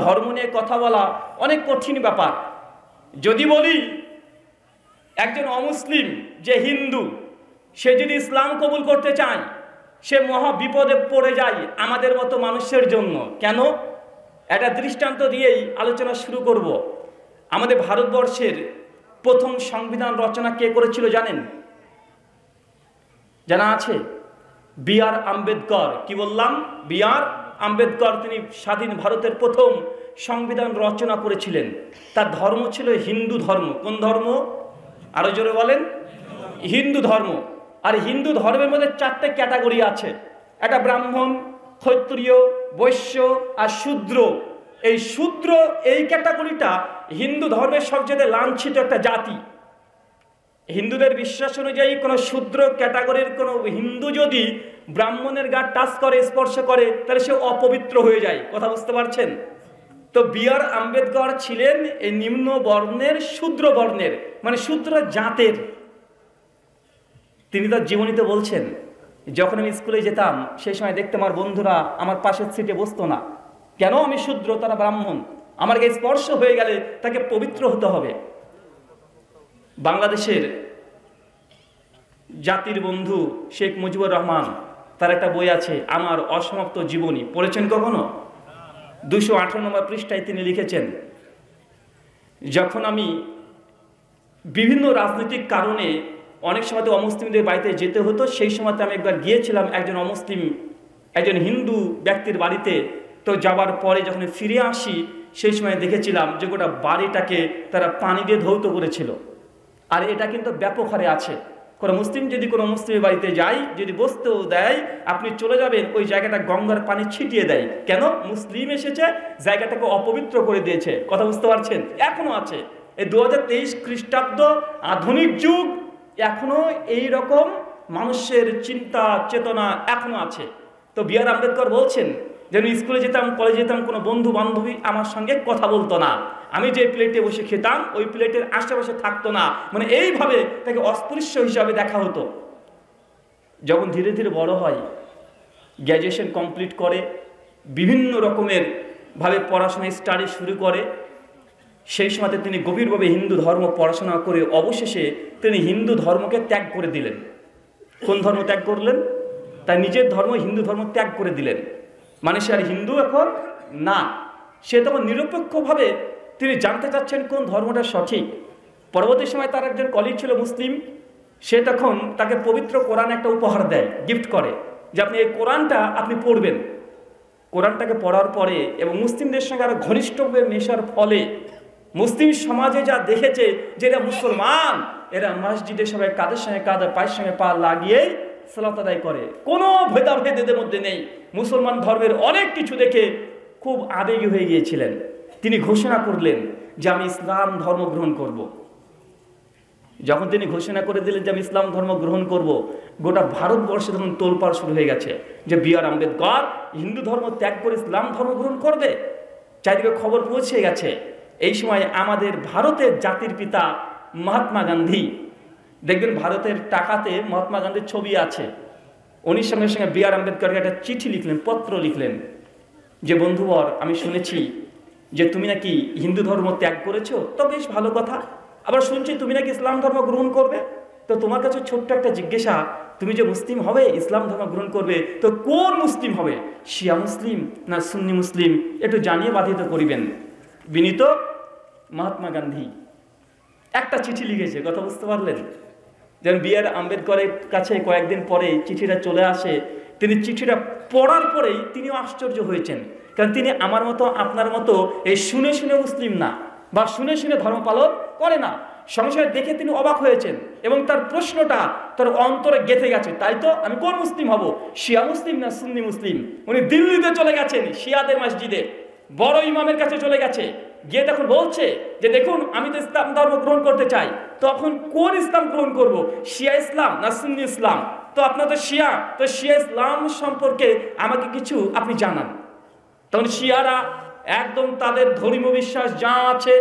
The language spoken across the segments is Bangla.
ধর্ম নিয়ে কথা বলা অনেক কঠিন ব্যাপার। যদি বলি একজন অমুসলিম যে হিন্দু, সে যদি ইসলাম কবুল করতে চায়, সে মহা বিপদে পড়ে যায় আমাদের মতো মানুষের জন্য। কেন? একটা দৃষ্টান্ত দিয়েই আলোচনা শুরু করব। আমাদের ভারতবর্ষের প্রথম সংবিধান রচনা কে করেছিল জানেন? জানা আছে? বি.আর. আম্বেদকর। কি বললাম? বি.আর. আম্বেদকর। তিনি স্বাধীন ভারতের প্রথম সংবিধান রচনা করেছিলেন। তার ধর্ম ছিল হিন্দু ধর্ম। কোন ধর্ম? আরো জোরে বলেন। হিন্দু ধর্ম। আর হিন্দু ধর্মের মধ্যে 4টে ক্যাটাগরি আছে। একটা ব্রাহ্মণ, ক্ষত্রিয়, বৈশ্য আর শূদ্র। এই শূদ্র এই ক্যাটাগরিটা হিন্দু ধর্মের সবচেয়ে লাঞ্ছিত একটা জাতি। হিন্দুদের বিশ্বাস অনুযায়ী কোনো শূদ্র ক্যাটাগরির কোনো হিন্দু যদি ব্রাহ্মণের গা টাচ করে, স্পর্শ করে, তাহলে সে অপবিত্র হয়ে যায়। কথা বুঝতে পারছেন? তো বি.আর. আম্বেদকর ছিলেন এই নিম্ন বর্ণের, শূদ্র বর্ণের, মানে শূদ্র জাতের। তিনি তার জীবনীতে বলছেন, যখন আমি স্কুলে যেতাম সেই সময় দেখতাম আমার বন্ধুরা আমার পাশের সিটে বসতো না। কেন? আমি শূদ্র, তারা ব্রাহ্মণ। আমার গায়ে স্পর্শ হয়ে গেলে তাকে পবিত্র হতে হবে। বাংলাদেশের জাতির বন্ধু শেখ মুজিবুর রহমান, তার একটা বই আছে আমার অসমাপ্ত জীবনী। পড়েছেন কখনো? 218 নম্বর পৃষ্ঠায় তিনি লিখেছেন, যখন আমি বিভিন্ন রাজনৈতিক কারণে অনেক সময় তো অমুসলিমদের বাড়িতে যেতে হতো, সেই সময়তে আমি একবার গিয়েছিলাম একজন অমুসলিম, একজন হিন্দু ব্যক্তির বাড়িতে। তো যাওয়ার পরে যখন ফিরে আসি সেই সময় দেখেছিলাম যে গোটা বাড়িটাকে তারা পানি দিয়ে ধৌত করেছিল। আর এটা কিন্তু ব্যাপক হারে আছে। কোনো মুসলিম যদি কোনো মুসলিমের বাড়িতে যায়, যদি বসতেও দেয়, আপনি চলে যাবেন, ওই জায়গাটা গঙ্গার পানি ছিটিয়ে দেয়। কেন? মুসলিম এসেছে, জায়গাটাকে অপবিত্র করে দিয়েছে। কথা বুঝতে পারছেন? এখনো আছে। এই 2023 খ্রিস্টাব্দ, আধুনিক যুগ, এখনো এই রকম মানুষের চিন্তা চেতনা এখনো আছে। তো বি.আর. আম্বেদকর বলছেন যে আমি স্কুলে যেতাম, কলেজে যেতাম, কোনো বন্ধু বান্ধবী আমার সঙ্গে কথা বলতো না। আমি যে প্লেটে বসে খেতাম ওই প্লেটের আশেপাশে থাকতো না। মানে এইভাবে তাকে অস্পৃশ্য হিসাবে দেখা হতো। যখন ধীরে ধীরে বড় হয়, গ্র্যাজুয়েশন কমপ্লিট করে, বিভিন্ন রকমের ভাবে পড়াশোনা স্টাডি শুরু করে, সেই সময়তে তিনি গভীরভাবে হিন্দু ধর্ম পড়াশোনা করে অবশেষে তিনি হিন্দু ধর্মকে ত্যাগ করে দিলেন। কোন ধর্ম ত্যাগ করলেন? তার নিজের ধর্ম হিন্দু ধর্ম ত্যাগ করে দিলেন। মানে সে আর হিন্দু এখন না। সে তখন নিরপেক্ষভাবে তিনি জানতে চাচ্ছেন কোন ধর্মটা সঠিক। পরবর্তী সময় তার একজন কলিগ ছিল মুসলিম, সে তখন তাকে পবিত্র কোরআন একটা উপহার দেয়, গিফট করে, যে আপনি এই কোরআনটা আপনি পড়বেন। কোরআনটাকে পড়ার পরে এবং মুসলিমদের সঙ্গে আরো ঘনিষ্ঠভাবে মেশার ফলে মুসলিম সমাজে যা দেখেছে যে এরা মুসলমান, এরা মসজিদে সবাই কাঁধের সঙ্গে কাঁধ, পায়ের সঙ্গে পা লাগিয়েই সালাত আদায় করে, কোনো ভেদাভেদ এদের মধ্যে নেই। মুসলমান ধর্মের অনেক কিছু দেখে খুব আবেগী হয়ে গিয়েছিলেন। তিনি ঘোষণা করলেন যে আমি ইসলাম ধর্ম গ্রহণ করব। যখন তিনি ঘোষণা করে দিলেন যে আমি ইসলাম ধর্ম গ্রহণ করব, গোটা ভারতবর্ষে তখন তোলপাড় শুরু হয়ে গেছে যে বি.আর. আম্বেদকর হিন্দু ধর্ম ত্যাগ করে ইসলাম ধর্ম গ্রহণ করবে। চারিদিকে খবর পৌঁছে গেছে। এই সময় আমাদের ভারতের জাতির পিতা মহাত্মা গান্ধী, দেখবেন ভারতের টাকাতে মহাত্মা গান্ধীর ছবি আছে। উনি সঙ্গে সঙ্গে বি.আর. আম্বেদকরকে একটা চিঠি লিখলেন, পত্র লিখলেন যে বন্ধুবর, আমি শুনেছি যে তুমি নাকি হিন্দু ধর্ম ত্যাগ করেছো, তো বেশ ভালো কথা। আবার শুনছি তুমি নাকি ইসলাম ধর্ম গ্রহণ করবে। তো তোমার কাছে ছোট্ট একটা জিজ্ঞাসা, তুমি যে মুসলিম হবে, ইসলাম ধর্ম গ্রহণ করবে, তো কোন মুসলিম হবে? শিয়া মুসলিম না সুন্নি মুসলিম? একটু জানিয়ে বাধিত করিবেন। বিনীত মহাত্মা গান্ধী একটা চিঠি লিখেছে। কথা বুঝতে পারলেন? যেমন বি.আর. আম্বেদকরের কাছে কয়েকদিন পরে চিঠিটা চলে আসে। তিনি চিঠিটা পড়ার পরেই তিনিও আশ্চর্য হয়েছেন, কারণ তিনি আমার মতো আপনার মতো এই শুনে শুনে মুসলিম না, বা শুনে শুনে ধর্ম পালন করে না। সঙ্গে সঙ্গে দেখে তিনি অবাক হয়েছেন এবং তার প্রশ্নটা তার অন্তরে গেঁথে গেছে, তাই তো আমি কোন মুসলিম হব, শিয়া মুসলিম না সুন্নি মুসলিম? উনি দিল্লিতে চলে গেছেন, শিয়াদের মসজিদে বড় ইমামের কাছে চলে গেছে, গিয়ে তখন বলছে যে দেখুন আমি তো ইসলাম ধর্ম গ্রহণ করতে চাই, তখন কোন ইসলাম গ্রহণ করব, শিয়া ইসলাম না সুন্নি ইসলাম? তো আপনার তো শিয়া, তো শিয়া ইসলাম সম্পর্কে আমাকে কিছু আপনি জানান। তখন শিয়ারা একদম তাদের ধর্মীয় বিশ্বাস যা আছে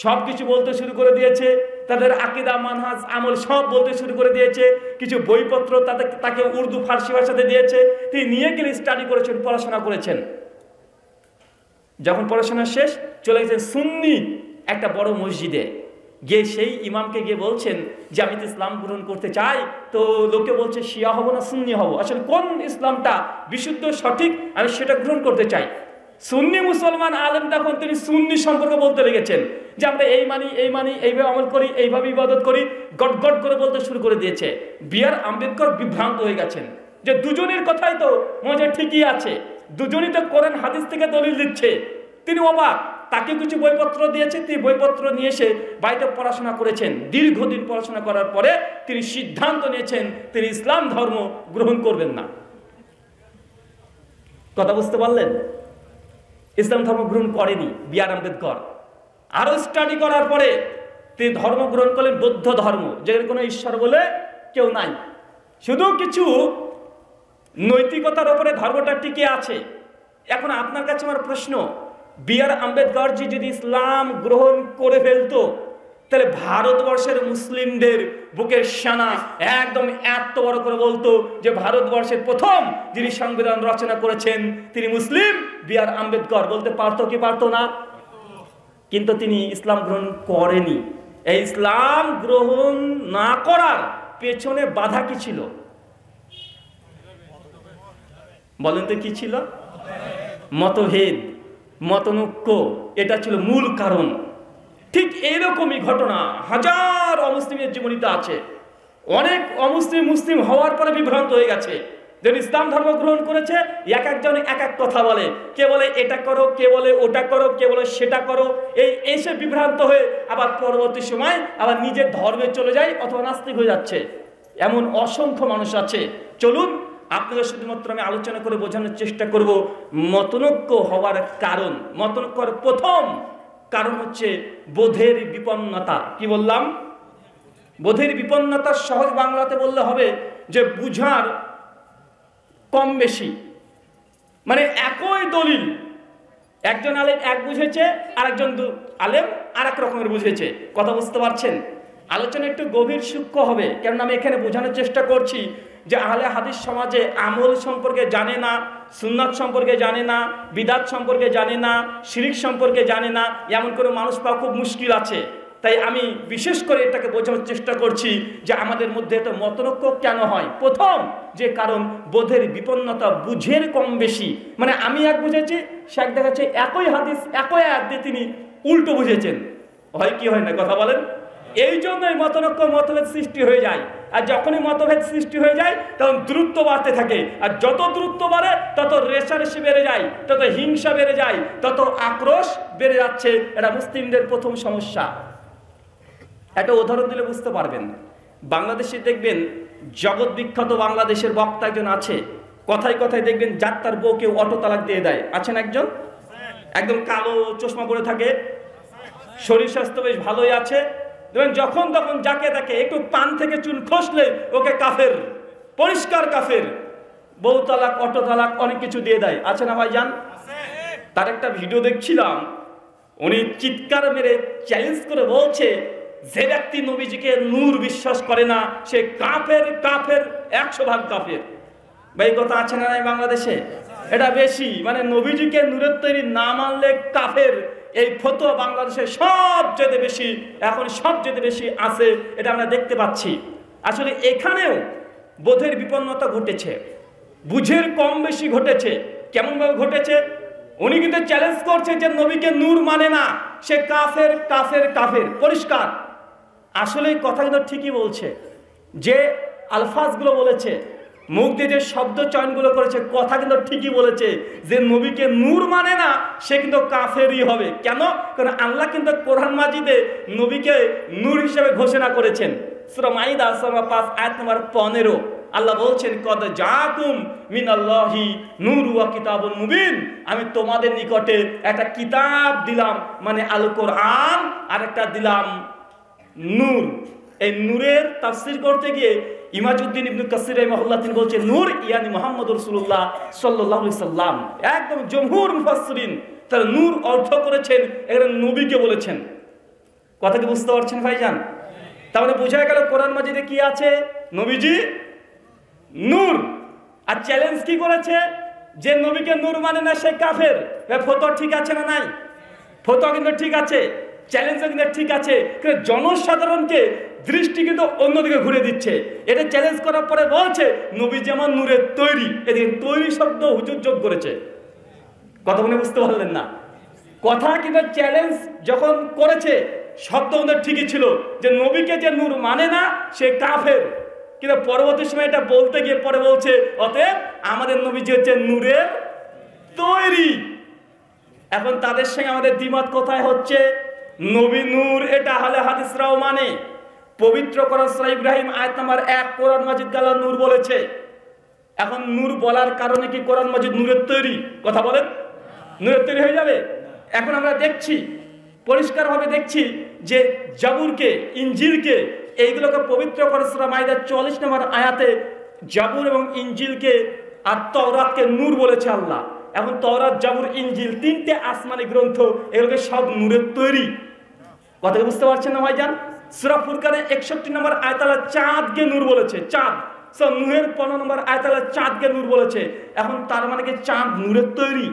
সব কিছু বলতে শুরু করে দিয়েছে, তাদের আকীদা মানহাজ আমল সব বলতে শুরু করে দিয়েছে। কিছু বইপত্র তাকে উর্দু ফার্সি ভাষাতে দিয়েছে, তিনি নিয়ে গেলে স্টাডি করেছেন, পড়াশোনা করেছেন। যখন পড়াশোনা শেষ চলে গেছেন সুন্নি একটা বড় মসজিদে, গিয়ে সেই ইমামকে গিয়ে বলছেন যে আমি তো ইসলাম গ্রহণ করতে চাই। তো লোকে বলছে শিয়া হব না সুন্নি হব, আসলে কোন ইসলামটা বিশুদ্ধ সঠিক আমি সেটা গ্রহণ করতে চাই। সুন্নি মুসলমান আলেম তখন তিনি সুন্নি সম্পর্কে বলতে লেগেছেন যে আমরা এই মানি এই মানি, এইভাবে আমল করি, এইভাবে ইবাদত করি, গট গট করে বলতে শুরু করে দিয়েছে। বি.আর. আম্বেদকর বিভ্রান্ত হয়ে গেছেন যে দুজনের কথাই তো মজা ঠিকই আছে, দুজনই তো কোরআন হাদিস থেকে দলিল দিচ্ছে। তিনি অবাক, তাকে কিছু বইপত্র দিয়েছে, তিনি বইপত্র নিয়ে এসে বাড়িতে পড়াশোনা করেছেন। দীর্ঘদিন পড়াশোনা করার পরে তিনি সিদ্ধান্ত নিয়েছেন তিনি ইসলাম ধর্ম গ্রহণ করবেন না। কথা বুঝতে পারলেন? ইসলাম ধর্ম গ্রহণ করেনি বি.আর. আম্বেদকর। আরো স্টাডি করার পরে তিনি ধর্ম গ্রহণ করলেন বৌদ্ধ ধর্ম, যেখানে কোনো ঈশ্বর বলে কেউ নাই, শুধু কিছু নৈতিকতার উপরে ধর্মটা টিকে আছে। এখন আপনার কাছে আমার প্রশ্ন, বি.আর. আম্বেদকরজি যদি ইসলাম গ্রহণ করে ফেলতো তাহলে ভারতবর্ষের মুসলিমদের বুকের শানা একদম এত বড় করে বলতো যে ভারতবর্ষের প্রথম যিনি সংবিধান রচনা করেছেন তিনি মুসলিম বি.আর. আম্বেদকর, বলতে পারতো কি পারতো না? কিন্তু তিনি ইসলাম গ্রহণ করেনি। এই ইসলাম গ্রহণ না করার পেছনে বাধা কি ছিল বলেন তো? কি ছিল? মতভেদ, মতনৈক্য, এটা ছিল মূল কারণ। ঠিক এইরকমই ঘটনা হাজার অমুসলিমের জীবনীতে আছে। অনেক অমুসলিম মুসলিম হওয়ার পরে বিভ্রান্ত হয়ে গেছে। যেন ইসলাম ধর্ম গ্রহণ করেছে, এক একজন এক এক কথা বলে, কে বলে এটা করো, কে বলে ওটা করো, কে বলে সেটা করো, এই এসে বিভ্রান্ত হয়ে আবার পরবর্তী সময় আবার নিজের ধর্মে চলে যায় অথবা নাস্তিক হয়ে যাচ্ছে। এমন অসংখ্য মানুষ আছে। চলুন আপনাদের শুধুমাত্র আমি আলোচনা করে বোঝানোর চেষ্টা করব মতনৈক্য হওয়ার কারণ। মতনৈক্যর প্রথম কারণ হচ্ছে বোধের বিপন্নতা। কি বললাম? বোধের বিপন্নতা সহজ বাংলাতে বললে হবে যে বুঝার কম বেশি। মানে একই দলিল একজন আলেম এক বুঝেছে, আরেকজন আলেম আর এক রকমের বুঝেছে। কথা বুঝতে পারছেন? আলোচনা একটু গভীর সূক্ষ্ম হবে, কেননা আমি এখানে বোঝানোর চেষ্টা করছি যে আহলে হাদিস সমাজে আমল সম্পর্কে জানে না, সুন্নাত সম্পর্কে জানে না, বিদাত সম্পর্কে জানে না, শিরিক সম্পর্কে জানে না, এমন কোনো মানুষ পাওয়া খুব মুশকিল আছে। তাই আমি বিশেষ করে এটাকে বোঝানোর চেষ্টা করছি যে আমাদের মধ্যে এত মতনৈক্য কেন হয়। প্রথম যে কারণ বোধের বিপন্নতা, বুঝের কম বেশি। মানে আমি এক বুঝেছি, সে এক দেখাচ্ছে একই হাদিস একই আয়াত দিয়ে তিনি উল্টো বুঝেছেন। হয় কি হয় না? কথা বলেন। এই জন্যই মতনৈক্য মতভেদ সৃষ্টি হয়ে যায়। আর যখনই মতভেদ সৃষ্টি হয়ে যায় তখন দূরত্ব বাড়তে থাকে, আর যত দূরত্ব বাড়ে তত রেষারেষি বেড়ে যায়, তত হিংসা বেড়ে যায়, তত আক্রোশ বেড়ে যাচ্ছে। এটা মুসলিমদের প্রথম সমস্যা। একটা উদাহরণ দিলে বুঝতে পারবেন। বাংলাদেশে দেখবেন জগৎ বিখ্যাত বাংলাদেশের বক্তা একজন আছে, কথায় কথায় দেখবেন যার তার বউকে অটো তালাক দিয়ে দেয়। আছেন একজন, একদম কালো চশমা পরে থাকে, শরীর স্বাস্থ্য বেশ ভালোই আছে, দেখবেন যখন তখন যাকে তাকে একটু পান থেকে চুন খসলে ওকে কাফের, পরিষ্কার কাফের। বউ তালাক, অটো তালাক, অনেক কিছু দিয়ে দেয়। আছে না ভাইজান? তার একটা ভিডিও দেখছিলাম, উনি চিৎকার মেরে চ্যালেঞ্জ করে বলছে যে ব্যক্তি নবীজিকে নূর বিশ্বাস করে না সে কাফের, কাফের, 100% কাফের। ভাই কথা আছে না নাই বাংলাদেশে? এটা বেশি, মানে নবীজিকে নূরের তৈরি না মানলে কাফের। এই ফতোয়া বাংলাদেশে সবচেয়ে বেশি, এখন সবচেয়ে বেশি আছে, এটা আমরা দেখতে পাচ্ছি। আসলে এখানেও বোধের বিপন্নতা ঘটেছে, বুঝের কম বেশি ঘটেছে। কেমনভাবে ঘটেছে? উনি কিন্তু চ্যালেঞ্জ করছে যে নবীকে নূর মানে না সে কাফের, কাফের, কাফের, পরিষ্কার। আসলে এই কথা কিন্তু ঠিকই বলছে, যে আলফাজগুলো বলেছে, মুখ দিয়ে যে শব্দ চয়নগুলো করেছে, কথা কিন্তু ঠিকই বলেছে যে নবীকে নূর মানে না সে কিন্তু কাফেরই হবে। কেন? কারণ আল্লাহ কিন্তু কোরআন মাজিদে নবীকে নূর হিসেবে ঘোষণা করেছেন। সূরা মাইদা 5 আয়াত নম্বর 15 আল্লাহ বলছেন, কদ জাকুম মিনাল্লাহি নূরু ওয়া কিতাবুন মুবিন, আমি তোমাদের নিকটে একটা কিতাব দিলাম, মানে আল কোরআন, আর একটা দিলাম নূর। এই নূরের তাফসীর করতে গিয়ে ইমাজউদ্দিন ইবনে কাসির রাহিমাহুল্লাহ তিনি বলছেন নূর ইয়ানি মুহাম্মদুর রাসূলুল্লাহ সাল্লাল্লাহু আলাইহি সাল্লাম। একদম জমহুর মুফাসসিরিন তারা নূর অর্থ করেছেন এখানে নবীকে বলেছেন। কথা কি বুঝতে পারছেন ভাইজান? তার মানে বোঝা গেল কোরআন মাজিদে কি আছে? নবীজি নূর। আর চ্যালেঞ্জ কি করেছে? যে নবীকে নূর মানে না সে কাফের। ফতোয়া ঠিক আছে না নাই? ফতোয়া কিন্তু ঠিক আছে, চ্যালেঞ্জ কিন্তু ঠিক আছে, কিন্তু জনসাধারণকে দৃষ্টি কিন্তু অন্যদিকে ঘুরে দিচ্ছে। এটা চ্যালেঞ্জ করার পরে বলছে নবী যেমন নূরের তৈরি, এদিকে তৈরি শব্দ হুজুর যোগ করেছে। কথা মনে বুঝতে পারলেন না? কথা কিন্তু চ্যালেঞ্জ যখন করেছে শব্দ আমাদের ঠিকই ছিল যে নবীকে যে নূর মানে না সে কাফের, কিন্তু পরবর্তী সময় এটা বলতে গিয়ে পরে বলছে অতএব আমাদের নবীজি হচ্ছে নূরের তৈরি। এখন তাদের সঙ্গে আমাদের দ্বিমত কোথায় হচ্ছে? নবী নূর এটা আহলে হাদিসরাও মানে। পবিত্র কোরআন সূরা ইব্রাহিম আয়াত নাম্বার 1 কোরআন মাজিদ আল্লাহ নূর বলেছে। এখন নূর বলার কারণে কি কোরআন মাজিদ নূরের তৈরি? কথা বলেন, নূরের তৈরি হয়ে যাবে? এখন আমরা দেখছি, পরিষ্কারভাবে দেখছি যে জাবুরকে, ইনজিলকে, এইগুলোকে পবিত্র করে সূরা মাইদার 44 নম্বর আয়াতে জাবুর এবং ইনজিলকে আর তাওরাতকে নূর বলেছে আল্লাহ। এখন তাওরাত, জাবুর, ইনজিল তিনটে আসমানি গ্রন্থ, এগুলোকে সব নূরের তৈরি। কথা বুঝতে পারছেন না ভাইজান? সূরা ফুরকানে 61 নম্বর আয়াতে আল্লাহ চাঁদকে নূর বলেছে, চাঁদ। নূহের 15 নম্বর আয়াতে আল্লাহ চাঁদকে নূর বলেছে। এখন তার মানে কি চাঁদ নূরের তৈরি?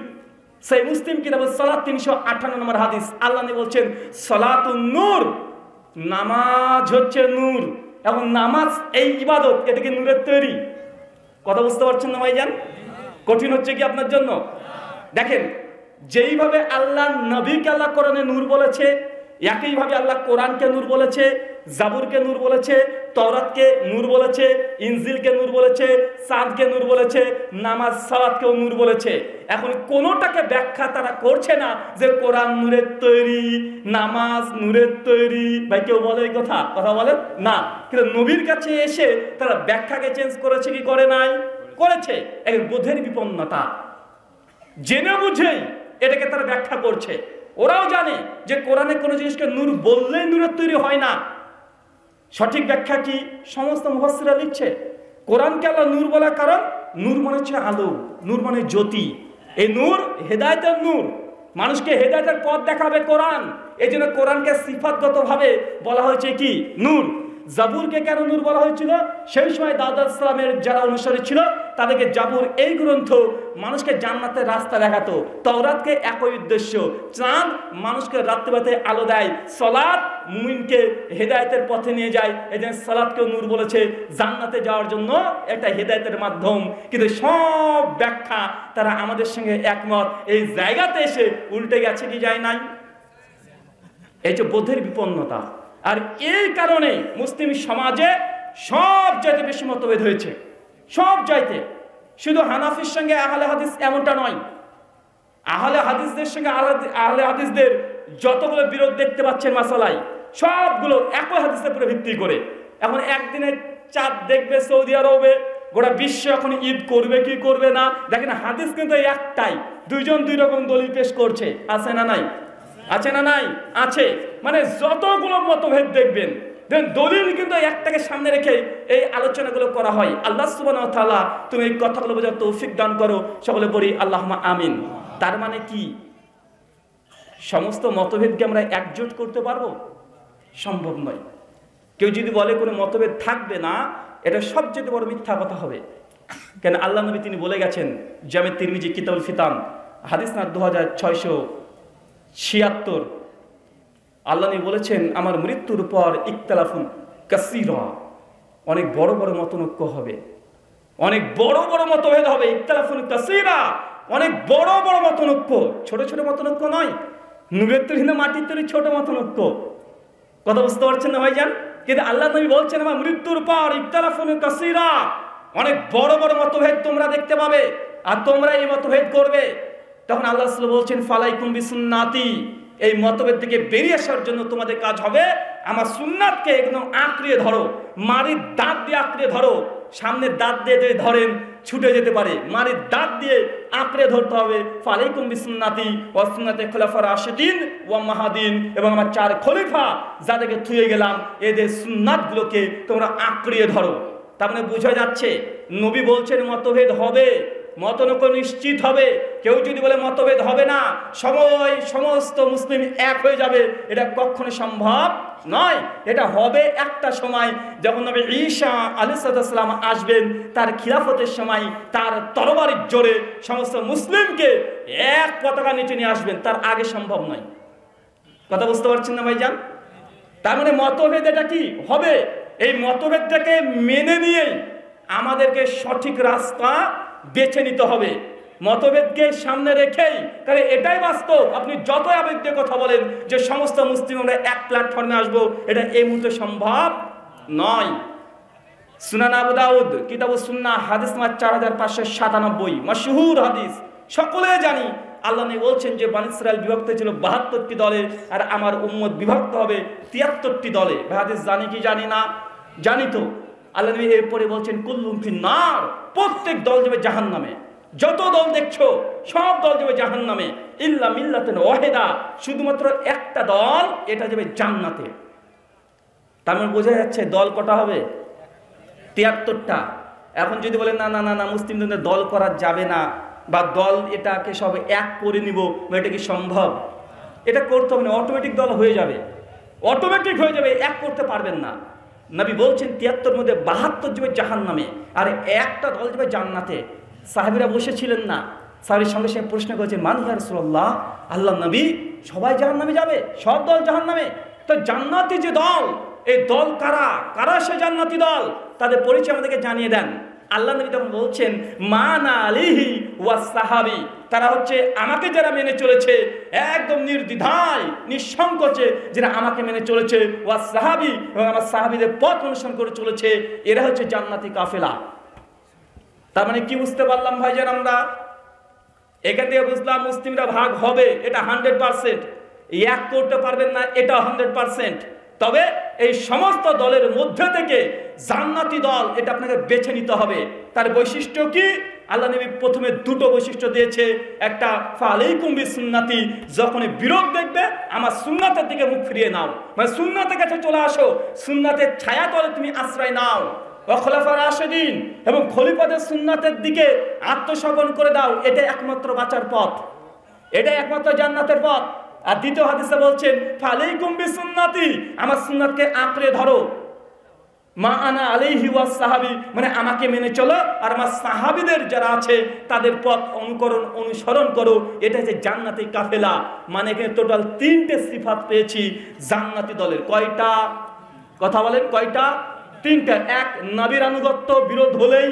সেই মুসলিম কিতাবে সালাত 358 নম্বর হাদিস আল্লাহ নবী বলছেন সালাতুন নূর, নামাজ হচ্ছে নূর। এখন নামাজ এই ইবাদত, এটা কি নূরের তৈরি? কথা বুঝতে পারছেন না ভাইজান? কঠিন হচ্ছে কি আপনার জন্য? দেখেন, যেইভাবে আল্লাহ নবীকে আল্লাহ কোরআনে নূর বলেছে, একইভাবে আল্লাহ কোরআনকে নূর বলেছে, জাবুরকে নূর বলেছে, তাওরাতকে নূর বলেছে, ইনজিলকে নূর বলেছে, চাঁদকে নূর বলেছে, নামাজ সালাতকেও নূর বলেছে। এখন কোনোটাকে ব্যাখ্যা তারা করছে না যে কোরআন নূরের তৈরি, নামাজ নূরের তৈরি। ভাই কেউ বলে এই কথা? কথা বলে না। কিন্তু নবীর কাছে এসে তারা ব্যাখ্যাকে চেঞ্জ করেছে কি করে নাই? করেছে। এক বোধের বিপন্নতা, জেনে বুঝেই এটাকে তারা ব্যাখ্যা করছে। ওরাও জানে যে কোরআনে কোনো জিনিসকে নূর বললেই নূরের তৈরি হয় না। সঠিক ব্যাখ্যা কি? সমস্ত মুফাসসিররা লিখছে কোরআনকে আল্লাহ নূর বলার কারণ, নূর মানে হচ্ছে আলো, নূর মানে জ্যোতি। এই নূর হেদায়েতের নূর, মানুষকে হেদায়েতের পথ দেখাবে কোরআন। এই জন্য কোরআনকে সিফাতগতভাবে বলা হয়েছে কি? নূর। জাবুরকে কেন নূর বলা হয়েছিল? সেই সময় দাউদ আলাইহিস সালামের যারা অনুসারী ছিল তাদেরকে জাবুর, এই গ্রন্থ মানুষকে জান্নাতের রাস্তা দেখাতো। তাওরাতকে একই উদ্দেশ্য, চাঁদ মানুষকে রাত্রিবেলাতে আলো দেয়, সালাত মুমিনকে হেদায়েতের পথে নিয়ে যায়। এই জন্য সালাতকেও নূর বলেছে, জান্নাতে যাওয়ার জন্য একটা হেদায়েতের মাধ্যম। কিন্তু সব ব্যাখ্যা তারা আমাদের সঙ্গে একমত। এই জায়গাতে এসে উল্টে গেছে কি যায় নাই? এই যে বোধের বিপন্নতা। আর এই কারণে মুসলিম সমাজে সব চাইতে বেশি মতভেদ হয়েছে, সব চাইতে। শুধু হানাফির সঙ্গে আহলে হাদিস এমনটা নয়, আহলে হাদিসদের সঙ্গে আহলে হাদিসদের যতগুলো বিরোধ দেখতে পাচ্ছেন মাসালায়, সবগুলো একই হাদিসের উপরে ভিত্তি করে। এখন একদিনে চাঁদ দেখবে সৌদি আরবে, গোটা বিশ্ব এখন ঈদ করবে কি করবে না। দেখেন হাদিস কিন্তু একটাই, দুইজন দুই রকম দলিল পেশ করছে। আছে না নাই? আছে না নাই? আছে। মানে যতগুলো মতভেদ দেখবেন, দলিল কিন্তু একটাকে সামনে রেখে এই আলোচনাগুলো করা হয়। আল্লাহ সুবহানাহু ওয়া তাআলা তুমি এই কথাগুলো বোঝার তৌফিক দান করো। সকলে বলি আল্লাহুম্মা আমিন। তার মানে কি সমস্ত মতভেদকে আমরা একজোট করতে পারবো? সম্ভব নয়। কেউ যদি বলে কোনো মতভেদ থাকবে না, এটা সবচেয়ে বড় মিথ্যা কথা হবে। কেন আল্লাহ নবী তিনি বলে গেছেন, জামে তিরমিজি কিতাবুল ফিতান হাদিস না 2676, আল্লাহ নবী বলেছেন আমার মৃত্যুর পর ইখতিলাফুন কাসীরা, অনেক বড় বড় মতনৈক্য হবে, অনেক বড় বড় মতভেদ হবে। ইখতিলাফুন কাসীরা, অনেক বড় বড় মতনৈক্য, ছোট ছোট মতনৈক্য নয়। নূরের তৈরি না মাটির তৈরি ছোট মতনৈক্য। কথা বুঝতে পারছেন না ভাইজান? কিন্তু আল্লাহ নবী বলছেন আমার মৃত্যুর পর ইখতিলাফুন কাসীরা, অনেক বড় বড় মতভেদ তোমরা দেখতে পাবে, আর তোমরা এই মতভেদ করবে। তখন আল্লাহ রাসূল বলছেন ফালাইকুম বিসুন্নাতি, এই মতভেদ থেকে বেরিয়ে আসার জন্য তোমাদের কাজ হবে আমার সুন্নাতকে একদম আঁকড়িয়ে ধরো, মারির দাঁত দিয়ে আঁকড়িয়ে ধরো। সামনের দাঁত দিয়ে যদি ধরেন ছুটে যেতে পারে, মারির দাঁত দিয়ে আঁকড়ে ধরতে হবে। ফালাইকুম বিসুন্নাতি ওয়া সুন্নাতে খোলাফার রাশিদিন ওয়া মাহাদিন, এবং আমার 4 খলিফা যাদেরকে থুয়ে গেলাম এদের সুন্নাতগুলোকে তোমরা আঁকড়িয়ে ধরো। তার মানে বোঝা যাচ্ছে নবী বলছেন মতভেদ হবে, মতনৈক্য নিশ্চিত হবে। কেউ যদি বলে মতভেদ হবে না, সমস্ত মুসলিম এক হয়ে যাবে, এটা কখনো সম্ভব নয়। এটা হবে একটা সময় যখন নবী ঈসা আলাইহিস সালাম আসবেন, তার খিলাফতের সময় তার তরবারির জোরে সমস্ত মুসলিমকে এক পতাকা নিচে নিয়ে আসবেন। তার আগে সম্ভব নয়। কথা বুঝতে পারছেন না ভাইজান? তার মানে মতভেদ এটা কি হবে, এই মতভেদটাকে মেনে নিয়েই আমাদেরকে সঠিক রাস্তা বেছে নিতে হবে। মতভেদকে সামনে রেখেই, কারণ এটাই বাস্তব। আপনি যত আবেগ দিয়ে কথা বলেন যে সমস্ত মুসলিম আমরা এক প্ল্যাটফর্মে আসবো, এটা এই মুহূর্তে সম্ভব নয়। সুনান আবু দাউদ কিতাবুস সুন্নাহ হাদিস নাম্বার 4597, মাশহুর হাদিস, সকলে জানি। আল্লাহ নবী বলছেন যে বনী ইসরাইল বিভক্ত ছিল 72টি দলে, আর আমার উম্মত বিভক্ত হবে 73টি দলে। হাদিস জানি কি জানি না? জানি তো। আল্লাহ নবী এরপরে বলছেন কুল্লুম ফিন্নার, প্রত্যেক দল যাবে জাহান্নামে। যত দল দেখছো সব দল যাবে জাহান্নামে, ইল্লা মিল্লাতুন ওয়াহিদা, শুধুমাত্র একটা দল, এটা যাবে জান্নাতে। তার মানে বোঝা যাচ্ছে দল কটা হবে? 73টা। এখন যদি বলেন না না না না মুসলিমদের দল করা যাবে না, বা দল এটাকে সব এক করে নিব, এটা কি সম্ভব? এটা করতে হবে না, অটোমেটিক দল হয়ে যাবে, অটোমেটিক হয়ে যাবে, এক করতে পারবেন না। নবী বলছেন 73 মধ্যে 72 যাবে জাহান্নামে, আর একটা দল যাবে জান্নাতে। সাহাবীরা বসেছিলেন না, সাহাবীর সঙ্গে সঙ্গে প্রশ্ন করেছে, মান ইয়া রাসূলুল্লাহ, আল্লাহ নবী সবাই জাহান্নামে যাবে, সব দল জাহান্নামে, তো জান্নাতি যে দল, এই দল কারা? কারা সে জান্নাতি দল? তাদের পরিচয় আমাদেরকে জানিয়ে দেন। আল্লাহ নবী তখন বলছেন মানা আলাইহি ওয়াস সাহাবী, তারা হচ্ছে আমাকে যারা মেনে চলেছে একদম নির্দ্বিধায় নিঃসংকোচে, যারা আমাকে মেনে চলেছে, ওয়াস সাহাবী, এবং আমার সাহাবীদের পথ অনুসরণ করে চলেছে, এরা হচ্ছে জান্নাতি কাফেলা। তার মানে কি বুঝতে পারলাম ভাইজান? আমরা এখান থেকে বুঝলাম মুসলিমরা ভাগ হবে, এটা 100%, এক করতে পারবেন না, এটা 100%। তবে এই সমস্ত দলের মধ্যে থেকে জান্নাতি দল, এটা আপনাকে বেছে নিতে হবে। তার বৈশিষ্ট্য কি? আল্লাহ নবী প্রথমে দুটো বৈশিষ্ট্য দিয়েছে। একটা ফালাইকুম বিসুন্নতি, যখনই বিরোধ দেখবে আমার সুন্নাতের দিকে মুখ ফিরিয়ে নাও, মানে সুন্নাতের কাছে চলে আসো, সুন্নাতের ছায়া তলে তুমি আশ্রয় নাও। খোলাফায়ে রাশিদিন এবং খলিফাদের সুন্নাতের দিকে আত্মসমর্পণ করে দাও, এটা একমাত্র বাঁচার পথ, এটা একমাত্র জান্নাতের পথ। আর দ্বিতীয় হাদিসে বলছেন ফালাইকুম বিসুন্নতি, আমার সুন্নাতকে আঁকড়ে ধরো, মা আনা আলাইহি ওয়াস সাহাবী, মানে আমাকে মেনে চলো, আর আমার সাহাবীদের যারা আছে তাদের পথ অনুসরণ করো, এটা হচ্ছে জান্নাতি কাফেলা। মানে এখানে টোটাল 3টে সিফাত পেয়েছি জান্নাতি দলের। কয়টা? কথা বলেন, কয়টা? 3টা। এক, নবীর আনুগত্য, বিরোধ হলেই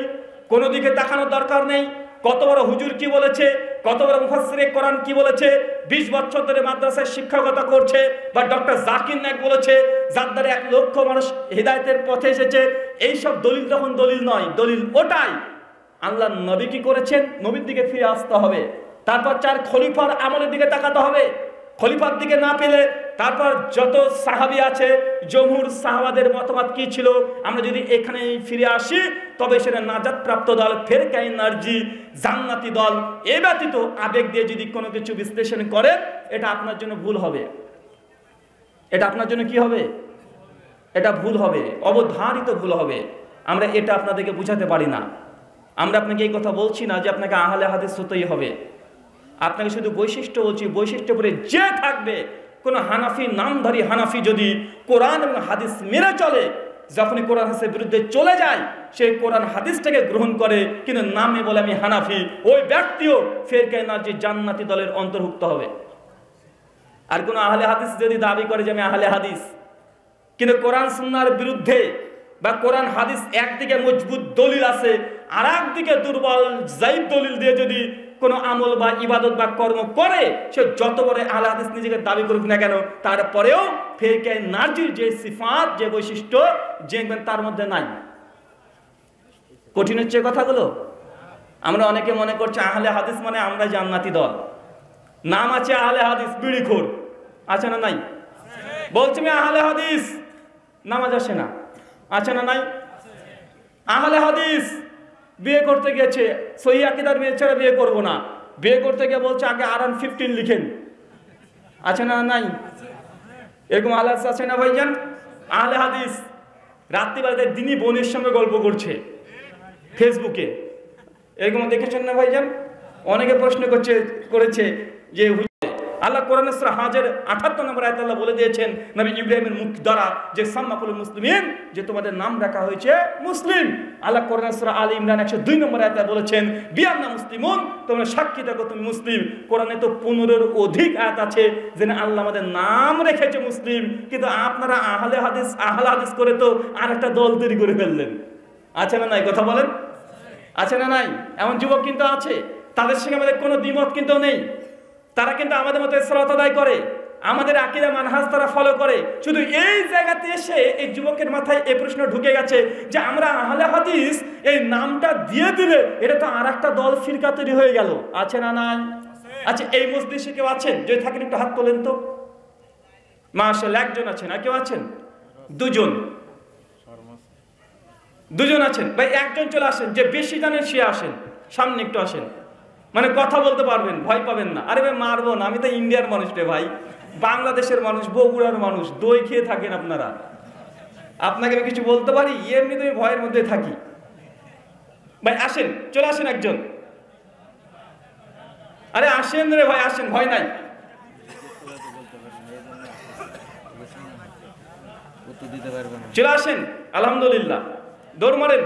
কোনো দিকে তাকানোর দরকার নেই। কত বড় হুজুর কি বলেছে, কত বড় মুফাসসিরে কোরআন কি বলেছে, 20 বছর ধরে মাদ্রাসায় শিক্ষকতা করছে, বা ডক্টর জাকির নায়েক বলেছে, যার দ্বারা 1 লক্ষ মানুষ হিদায়াতের পথে এসেছে, এইসব দলিল তখন দলিল নয়, দলিল ওটাই আল্লাহ নবী কি করেছেন, নবীর দিকে ফিরে আসতে হবে। তারপর 4, খলিফার আমলের দিকে তাকাতে হবে। খলিফার দিকে না পেলে তারপর যত সাহাবী আছে, জমহুর সাহাবাদের মতামত কি ছিল, আমরা যদি এখানে ফিরে আসি, তবে সেটা নাজাত প্রাপ্ত দল, ফেরকায়ে নারজি, জান্নাতি দল। এ ব্যতীত আবেগ দিয়ে যদি কোনো কিছু বিশ্লেষণ করে, এটা আপনার জন্য ভুল হবে। এটা আপনার জন্য কি হবে? এটা ভুল হবে, অবধারিত ভুল হবে। আমরা এটা আপনাদেরকে বুঝাতে পারি না। আমরা আপনাকে এই কথা বলছি না যে আপনাকে আহলে হাদিস হতেই হবে, আপনাকে শুধু বৈশিষ্ট্য বলছি। বৈশিষ্ট্য পরে যে থাকবে, কোন হানাফি নামধারী হানাফি যদি কোরআন এবং হাদিস মেনে চলে, যখনই কোরআন হাদিসের বিরুদ্ধে চলে যায়, সেই কোরআন হাদিসটাকে গ্রহণ করে কিন্তু নামে বলে আমি হানাফি, ওই ব্যক্তিও ফিরকায়ে নারজি জান্নাতি দলের অন্তর্ভুক্ত হবে। আর কোন আহলে হাদিস যদি দাবি করে যে আমি আহলে হাদিস, কিন্তু কোরআন সুন্নাহর বিরুদ্ধে, বা কোরআন হাদিস একদিকে মজবুত দলিল আছে, আর একদিকে দুর্বল যায়িফ দলিল দিয়ে যদি কোনো আমল বা ইবাদত বা কর্ম করে, সে যত বড় আহলে হাদিস নিজেকে দাবি করুক না কেন, তারপরেও ফিরকায়ে নারজির যে সিফাত, যে বৈশিষ্ট্য, যে তার মধ্যে নাই। কঠিন হচ্ছে কথাগুলো। আমরা অনেকে মনে করছে আহলে হাদিস মানে আমরা জান্নাতি দল। নাম আছে আহলে হাদিস, বিড়িখোর আছে না নাই? বলছি আমি আহলে হাদিস, নামাজ আসে না, আছে না নাই? আহলে হাদিস বিয়ে করতে গেছে, সহি আকীদার মেয়ে ছাড়া বিয়ে করবো না, বিয়ে করতে গিয়ে বলছে আগে আরান 15 লিখেন, আছে না নাই? এরকম আহলে হাদিস আছে না ভাইজান? আহলে হাদিস রাত্রিবেলাতে দিনী বোনের সঙ্গে গল্প করছে ফেসবুকে, এরকম দেখেছেন না ভাইজান? অনেকে প্রশ্ন করেছে যে আল্লাহ কোরআন সূরা হাজের ৭৮ নম্বর আয়াতে আল্লাহ বলে দিয়েছেন নবী ইব্রাহিমের মুখ দ্বারা যে সাম্মাকুল মুসলিমিন, যে তোমাদের নাম রাখা হয়েছে মুসলিম। আল্লাহ কোরআন সূরা আলী ইমরান ১০২ নম্বর আয়াতে বলেছেন বিআন্না মুসলিমুন, তোমরা সাক্ষী থাকো তুমি মুসলিম। কোরআনে তো ১৫-এর অধিক আয়াত আছে যে আল্লাহ আমাদের নাম রেখেছে মুসলিম, কিন্তু আপনারা আহলে হাদিস করে তো আরেকটা দল তৈরি করে ফেললেন। আছে না নাই? কথা বলেন, আছে না নাই? এমন যুবক কিন্তু আছে, তাদের সঙ্গে আমাদের কোনো দ্বিমত কিন্তু নেই। তারা কিন্তু আমাদের মতো ইসলাত আদায় করে, আমাদের আকীদা মানহাজ তারা ফলো করে। শুধু এই জায়গাতে এসে এই যুবকের মাথায় এই প্রশ্ন ঢুকে গেছে যে আমরা আহলে হাদিস এই নামটা দিয়ে দিলে এটা তো আর একটা দল ফিরকা তৈরি হয়ে গেল। আছে না নাই? আচ্ছা, এই মজলিসে কেউ আছেন? যদি থাকেন একটু হাত তোলেন তো। মাশাআল্লাহ, একজন আছেন। আর কেউ আছেন? দুজন আছেন। ভাই একজন চলে আসেন, যে বেশি জানেন সে আসেন, সামনে একটু আসেন, মানে কথা বলতে পারবেন, ভয় পাবেন না। আরে ভাই মারবো না, আমি তো ইন্ডিয়ার মানুষ রে ভাই, বাংলাদেশের মানুষ, বগুড়ার মানুষ, দই খেয়ে থাকেন আপনারা। আপনাকে আমি কিছু বলতে পারি? এমনি তো ভয়ের মধ্যে থাকি। ভাই আসেন, চলে আসেন একজন। আরে আসেন রে ভাই, আসেন, ভয় নাই। চলে আসেন, আলহামদুলিল্লাহ, দৌড় মারেন।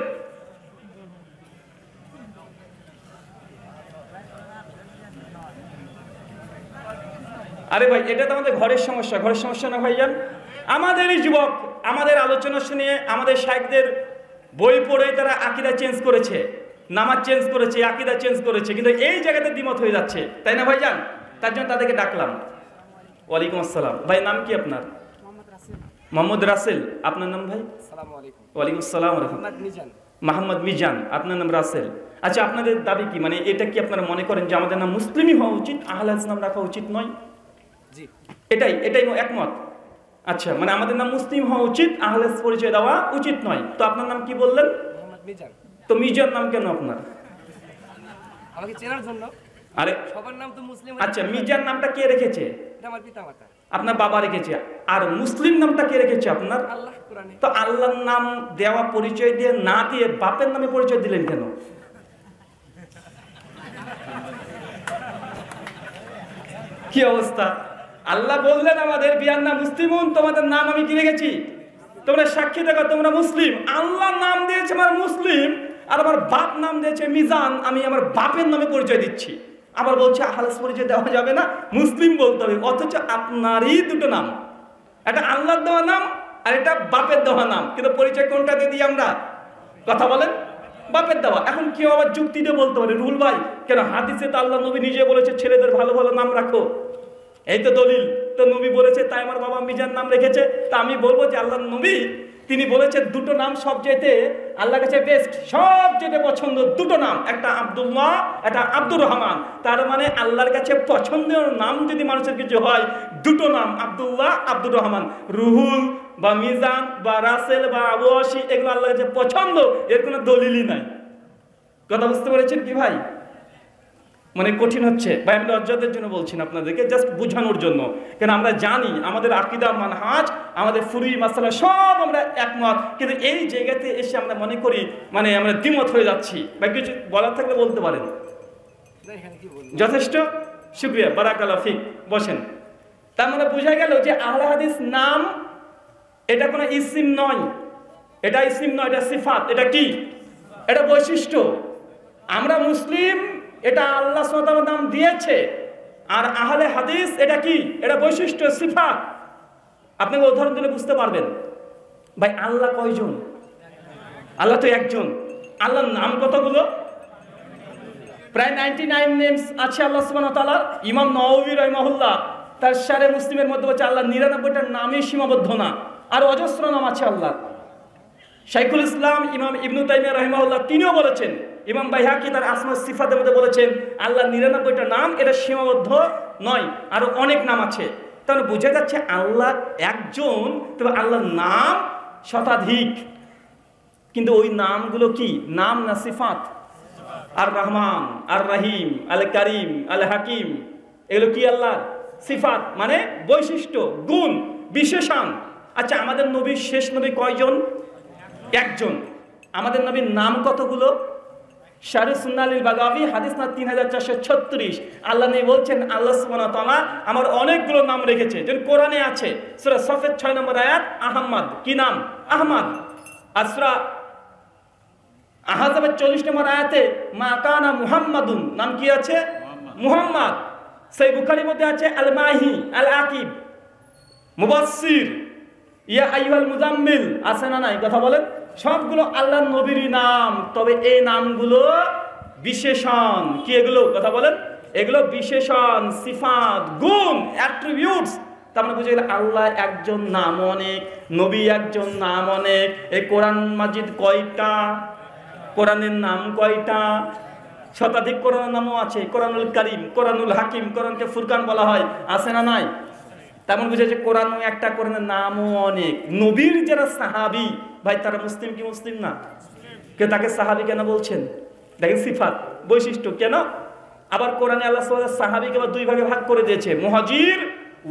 আরে ভাই এটা তো আমাদের ঘরের সমস্যা, ঘরের সমস্যা না ভাইজান। আমাদেরই যুবক আমাদের আলোচনা শুনে, আমাদের শাইখদের বই পড়ে তারা আকীদা চেঞ্জ করেছে, নামাজ চেঞ্জ করেছে, আকীদা চেঞ্জ করেছে, কিন্তু এই জায়গাতে দ্বিমত হয়ে যাচ্ছে, তাই না ভাইজান? তার জন্য তাদেরকে ডাকলাম। ওয়ালাইকুম আসসালাম। ভাই নাম কি আপনার? মোহাম্মদ রাসেল। আপনার নাম ভাই? ওয়ালাইকুম আসসালাম। মোহাম্মদ মিজান। আপনার নাম রাসেল। আচ্ছা, আপনাদের দাবি কি? মানে এটা কি আপনারা মনে করেন যে আমাদের নাম মুসলিমই হওয়া উচিত, আহলে হাদিস নাম রাখা উচিত নয়? এটাই একমত। আচ্ছা, মানে আমাদের নাম মুসলিম হওয়া উচিত, আহলে হাদিস পরিচয় দেওয়া উচিত নয়। তো আপনার নাম কি বললেন? মিজান। তো মিজান নাম কেন আপনার? আমাকে চেনার জন্য। আরে সবার নাম তো মুসলিম। আচ্ছা, মিজান নামটা কে রেখেছে? এটা আমার পিতামাতা। আপনার বাবা রেখেছে। আর মুসলিম নামটা কে রেখেছে আপনার? আল্লাহ কোরআনে। তো আল্লাহর নাম দেওয়া পরিচয় দিয়ে না দিয়ে বাপের নামে পরিচয় দিলেন কেন? কি অবস্থা! আল্লাহ বললেন আমাদের বিআন্না মুসলিমুন, তোমাদের নাম আমি কি রেখেছি, তোমরা সাক্ষী দেখো তোমরা মুসলিম। আল্লাহ নাম দিয়েছে আমার মুসলিম, আর আমার বাপ নাম দিয়েছে মিজান, আমি আমার বাপের নামে পরিচয় দিচ্ছি। আবার বলছে আহলে হাদিস পরিচয় দেওয়া যাবে না, মুসলিম বলতে হবে। অথচ আপনারই দুটো নাম, এটা আল্লাহর দেওয়া নাম আর এটা বাপের দেওয়া নাম, কিন্তু পরিচয় কোনটা দিয়ে দিই আমরা? কথা বলেন, বাপের দেওয়া। এখন কেউ আবার যুক্তি দিয়ে বলতে পারে রুহুল ভাই কেন হাদিসে তো আল্লাহ নবী নিজে বলেছে ছেলেদের ভালো ভালো নাম রাখো, এই তো দলিল, তো নবী বলেছে তাই আমার বাবা মিজান নাম রেখেছে। তা আমি বলবো যে আল্লাহ নবী তিনি বলেছেন দুটো নাম সবচেয়ে আল্লাহর কাছে বেস্ট, সবচেয়ে পছন্দ দুটো নাম, একটা আব্দুল্লাহ, একটা আব্দুর রহমান। তার মানে আল্লাহর কাছে পছন্দের নাম যদি মানুষের কিছু হয়, দুটো নাম, আব্দুল্লাহ, আব্দুর রহমান। রুহুল বা মিজান বা রাসেল বা আবু আশি এগুলো আল্লাহর কাছে পছন্দ, এর কোনো দলিলই নাই। কথা বুঝতে পেরেছেন কি ভাই? মানে কঠিন হচ্ছে ভাই, আমি লজ্জাদের জন্য বলছি না, আপনাদেরকে জাস্ট বোঝানোর জন্য। কেন আমরা জানি আমাদের আকীদা মানহাজ, আমাদের ফুরুই মাসালা সব আমরা একমত, কিন্তু এই জায়গাতে এসে আমরা মনে করি মানে আমরা দ্বিমত হয়ে যাচ্ছি। বা কিছু বলার থাকলে বলতে পারেন। যথেষ্ট, শুকরিয়া, বারাকাল্লাহ ফিক, বসেন। তার মানে বোঝা গেল যে আহলে হাদিস নাম এটা কোনো ইসিম নয়, এটা ইসিম নয়, এটা সিফাত। এটা কি? এটা বৈশিষ্ট্য। আমরা মুসলিম, এটা আল্লাহ সুবহানাহু ওয়া তাআলা নাম দিয়েছে, আর আহলে হাদিস এটা কি? এটা বৈশিষ্ট্য, সিফাত। আপনাকে উদাহরণ দিলে বুঝতে পারবেন। ভাই আল্লাহ কয়জন? আল্লাহ তো একজন। আল্লাহর নাম কতগুলো? প্রায় 99 নেমস আছে আল্লাহ সুবহানাহু ওয়া তাআলার। ইমাম নওয়াবী রাহিমাহুল্লাহ তার শারে মুসলিমের মধ্যে বলছে আল্লাহ 99টার নামে সীমাবদ্ধ না, আর অজস্র নাম আছে আল্লাহ। শাইখুল ইসলাম ইমাম ইবনু তাইমিয়া রাহিমাহুল্লাহ তিনিও বলেছেন, ইমাম বাইহাকি তার আসমা সিফাতের মধ্যে বলেছেন আল্লাহ 99টা নাম, এটা সীমাবদ্ধ নয়, আরো অনেক নাম আছে। তাহলে বোঝা যাচ্ছে আল্লাহ একজন, তবে আল্লাহর নাম শতাধিক। কিন্তু ওই নামগুলো কি নাম না সিফাত? আর রহমান, আর রহিম, আল করিম, আল হাকিম, এগুলো কি আল্লাহর সিফাত, মানে বৈশিষ্ট্য, গুণ, বিশেষণ। আচ্ছা, আমাদের নবীর শেষ নবী কয়জন? একজন। আমাদের নবীর নাম কতগুলো? শারহ সুন্নালিল বাগাবী হাদিস না 3436। আল্লাহ নবী বলছেন আল্লাহ সুবহানাহু ওয়া তাআলা আমার অনেকগুলো নাম রেখেছে, যেমন কোরআনে আছে সূরা সফের 6 নম্বর আয়াত আহমদ, কি নাম? আহমদ। আর সূরা আহজাবের 40 নম্বর আয়াতে মা কানা মুহাম্মাদুন, নাম কি আছে? মুহাম্মদ। সেই বুখারীর মধ্যে আছে আল মাহি, আল আকিব, মুবাশশির, ইয়া আইয়ুহাল মুজাম্মিল, আছে না নাই? কথা বলেন। সবগুলো আল্লাহর নবীর নাম, তবে এই নামগুলো বিশেষণ। কি এগুলো? কথা বলেন। এগুলো বিশেষণ, সিফাত, গুণ, অ্যাট্রিবিউটস। তার মানে বুঝে গেল আল্লাহ একজন, নাম অনেক, নবী একজন, নাম অনেক। এই কোরআন মাজিদ কয়টা? কোরআনের নাম কয়টা? শতাধিক কোরআনের নামও আছে। কোরআনুল কারীম, কোরআনুল হাকিম, কোরআনকে ফুরকান বলা হয়, আছে না নাই? তেমন বুঝেছে কোরআন একটা, কোরআনের নামও অনেক। নবীর যারা সাহাবী ভাই, তারা মুসলিম কি মুসলিম না? কে তাকে সাহাবী কেন বলছেন? দেখেন সিফাত, বৈশিষ্ট্য কেন। আবার কোরআনে আল্লাহ সুবহানাহু ওয়া তাআলা সাহাবীকে আবার দুই ভাগে ভাগ করে দিয়েছে, মুহাজির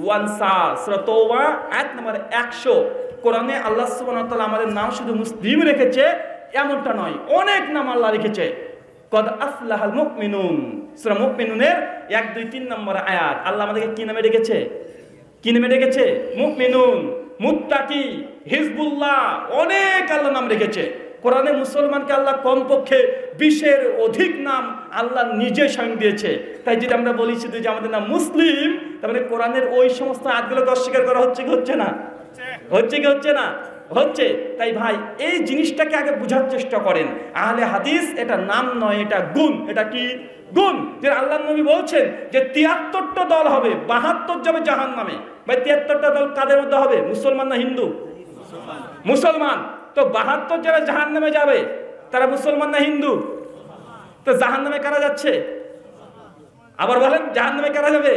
ওয়া আনসার। সূরা তাওবা আয়াত নম্বর 100। কোরআনে আল্লাহ সুবহানাহু ওয়া তাআলা আমাদের নাম শুধু মুসলিম রেখেছে এমনটা নয়, অনেক নাম আল্লাহ রেখেছে। কদ আফলাহাল মুমিনুন, সূরা মুমিনুনের 1, 2, 3 নম্বর আয়াত। আল্লাহ আমাদেরকে কি নামে ডেকেছে? কি নামে ডেকেছে? মুমিনুন, মুত্তাকি, হিজবুল্লাহ, অনেক আল্লাহ নাম রেখেছে। কোরআনে মুসলমানকে আল্লাহ কমপক্ষে 20-এর অধিক নাম আল্লাহ নিজে স্বয়ং দিয়েছে। তাই যদি আমরা বলি শুধু যে আমাদের নাম মুসলিম, তাহলে কোরআনের ওই সমস্ত আয়াতগুলোকে অস্বীকার করা হচ্ছে কি হচ্ছে না? হচ্ছে কি হচ্ছে না? হচ্ছে। তাই ভাই এই জিনিসটাকে আগে বোঝার চেষ্টা করেন। আহলে হাদিস এটা নাম নয়, এটা গুণ। এটা কি? গুণ। যে আল্লাহর নবী বলছেন যে 73টা দল হবে, 72 যাবে জাহান্নামে। ভাই 73টা দল কাদের মধ্যে হবে? মুসলমান না হিন্দু? মুসলমান। তো 72 যারা জাহান্নামে যাবে তারা মুসলমান না হিন্দু? তো জাহান্নামে কারা যাচ্ছে? আবার বলেন, জাহান্নামে কারা যাবে?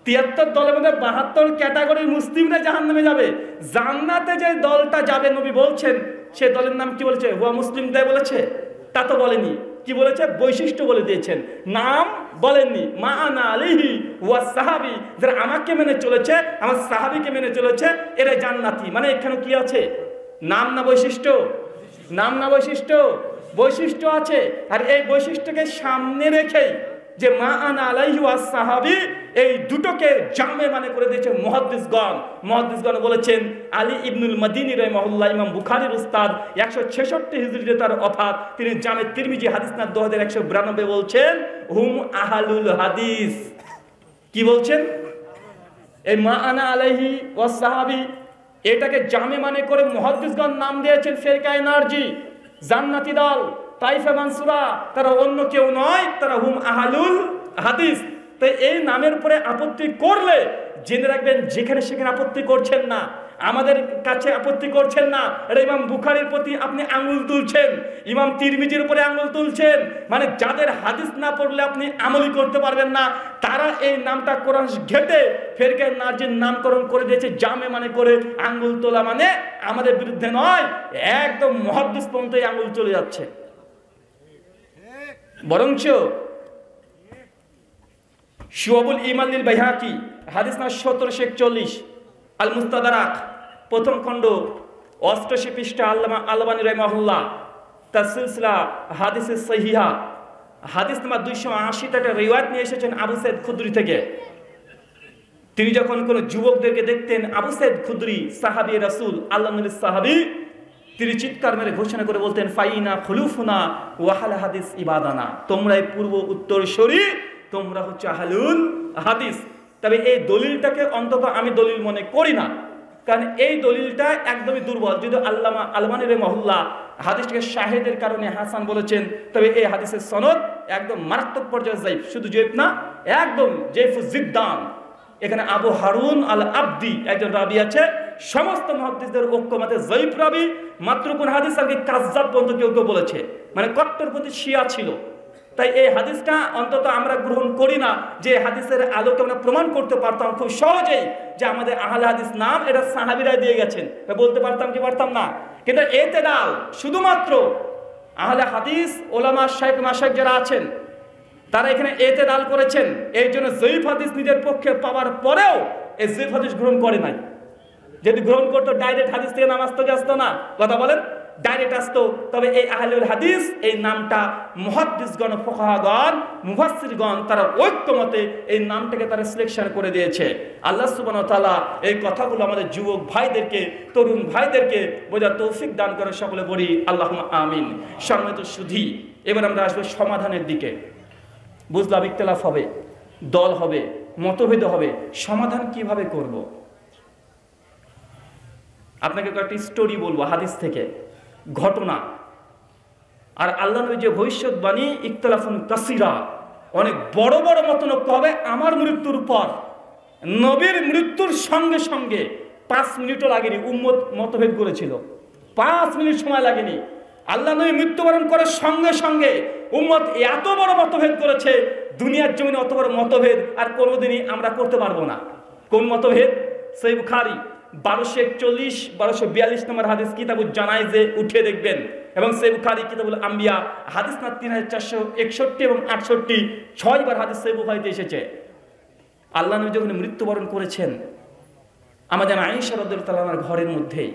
73 দলের মধ্যে 72 ক্যাটাগরির মুসলিমরা জাহান্নামে যাবে। জান্নাতে যে দলটা যাবে নবী বলছেন সে দলের নাম কি বলেছে? হুয়া মুসলিম তাই বলেছে? তা তো বলেনি। কি বলেছে? বৈশিষ্ট্য বলে দিয়েছেন, নাম বলেননি। মা আনা আলাইহি ওয়া সাহাবী, যারা আমাকে মেনে চলেছে, আমার সাহাবীকে মেনে চলেছে, এরা জান্নাতি। মানে এখানে কি আছে? নাম না বৈশিষ্ট্য? নাম না বৈশিষ্ট্য? বৈশিষ্ট্য আছে। আর এই বৈশিষ্ট্যকে সামনে রেখেই যে মা আনা আলাইহি ওয়া সাহাবী, এই দুটোকে জামে মানে করে দিয়েছে মুহাদ্দিসগণ। মুহাদ্দিসগণ বলেছেন আলী ইবনুল মাদিনী রাহিমাহুল্লাহ, ইমাম বুখারীর উস্তাদ, 166 হিজরিতে তার ওফাত। তিনি জামে তিরমিজি হাদিস না 2192 বলছেন হুম আহলুল হাদিস। কি বলছেন? এই মা আনা আলাইহি ওয়া সাহাবী এটাকে জামে মানে করে মুহাদ্দিসগণ নাম দিয়েছেন ফেরকায়ে নারজি, জান্নাতি দল, তাইফা মানসুরা। তারা অন্য কেউ নয়, তারা হুম আহলুল হাদিস। তাই এই নামের উপরে আপত্তি করলে জেনে রাখবেন, যেখানে সেখানে আপত্তি করছেন না, আমাদের কাছে আপত্তি করছেন না। এটা ইমাম বুখারীর প্রতি আপনি আঙুল তুলছেন, ইমাম তিরমিজির উপরে আঙুল তুলছেন। মানে যাদের হাদিস না পড়লে আপনি আমলি করতে পারবেন না, তারা এই নামটা কোরআন ঘেটে ফেরকায়ে নারজির নামকরণ করে দিয়েছে জামে মানে করে। আঙ্গুল তোলা মানে আমাদের বিরুদ্ধে নয়, একদম মুহাদ্দিস পর্যন্ত এই আঙ্গুল চলে যাচ্ছে। বরঞ্চ শুআবুল ঈমান লিল বাইহাকি হাদিস না 1741, আল মুস্তাদরাক প্রথম খণ্ড 88 পৃষ্ঠা, আল্লামা আলবানী রাহিমাহুল্লাহ তার সিলসিলা হাদিসে সহিহা হাদিস নাম্বার 280 একটা রিওয়ায়াত নিয়ে এসেছেন আবু সাইদ খুদরি থেকে। তিনি যখন কোন যুবকদেরকে দেখতেন, আবু সাইদ খুদরি সাহাবী রাসূল, আল্লাহর নবীর সাহাবী, তিনি চিৎকার মেরে ঘোষণা করে বলতেন ফাইনা খুলুফুনা ওয়াহাল হাদিস ইবাদানা, তোমরাই পূর্ব উত্তরসূরি, তোমরা হচ্ছে আহলুল হাদিস। তবে এই দলিলটাকে অন্তত আমি দলিল মনে করি না, কারণ এই দলিলটা একদমই দুর্বল। যদি আল্লামা আলবানী রাহিমাহুল্লাহ হাদিসটাকে শাহেদের কারণে হাসান বলেছেন, তবে এই হাদিসের সনদ একদম মারাত্মক পর্যায়ে যায়িফ। শুধু যায়িফ না, একদম যায়িফুজ জিদ্দান। এখানে আবু হারুন আল আবদি একজন রাবি আছে, সমস্ত মুহাদ্দিসদের ঐক্যমতে যায়িফ রাবি। মাত্র কোন হাদিস আগে কাযযাব পর্যন্ত কেউ কেউ বলেছে, মানে কট্টরপন্থী শিয়া ছিল। তাই এই হাদিসটা অন্তত আমরা গ্রহণ করি না, যে হাদিসের আলোকে আমরা প্রমাণ করতে পারতাম খুব সহজেই যে আমাদের আহলে হাদিস নাম এটা সাহাবীরা দিয়ে গেছেন, বলতে পারতাম কি পারতাম না? কিন্তু ইতিদাল শুধুমাত্র আহলে হাদিস ওলামা শাইখ মাশাইখ যারা আছেন তারা এখানে ইতিদাল করেছেন। এই জন্য যায়িফ হাদিস নিজের পক্ষে পাওয়ার পরেও এই যায়িফ হাদিস গ্রহণ করে নাই। যদি গ্রহণ করতো ডাইরেক্ট হাদিস থেকে নামাজ থেকে আসতো না। কথা বলেন, ডাইরেক্ট আসতো, তবে এই আহলুল হাদিস এই নামটা মুহাদ্দিসগণ, ফুকাহাগণ, মুফাসসিরগণ তারা ঐক্যমতে এই নামটাকে তারা সিলেকশন করে দিয়েছে। আল্লাহ সুবহানাহু ওয়া তাআলা এই কথাগুলো আমাদের যুবক ভাইদেরকে, তরুণ ভাইদেরকে বোঝার তৌফিক দান করে, সকলে বলি আল্লাহুম্মা আমিন। সম্মানিত সুধী, এবার আমরা আসবো সমাধানের দিকে। বুঝলাম ইখতিলাফ হবে, দল হবে, মতভেদ হবে, সমাধান কিভাবে করব? আপনাকে কয়েকটি স্টোরি বলবো হাদিস থেকে, ঘটনা। আর আল্লাহ নবী যে ভবিষ্যৎবাণী, ইখতিলাফুন কাসীরা, অনেক বড় বড় মতনৈক্য হবে আমার মৃত্যুর পর। নবীর মৃত্যুর সঙ্গে সঙ্গে 5 মিনিটও লাগেনি, উম্মত মতভেদ করেছিল। 5 মিনিট সময় লাগেনি। আল্লাহ নবী মৃত্যুবরণ করার সঙ্গে সঙ্গে উম্মত এত বড় মতভেদ করেছে, দুনিয়ার জমিনে অত বড় মতভেদ আর কোনোদিনই আমরা করতে পারবো না। কোন মতভেদ? সহিহ বুখারী 1241 1242 নম্বর হাদিস, কিতাবুল জানাইজে উঠে দেখবেন, এবং সহিহ বুখারী কিতাবুল আম্বিয়া হাদিস না 3461 এবং 68, 6 বার হাদিস সহিহ বুখারীতে এসেছে। আল্লাহ নবী যখন মৃত্যুবরণ করেছেন, আমাদের আয়েশা রাদিয়াল্লাহু তাআলা আনহার ঘরের মধ্যেই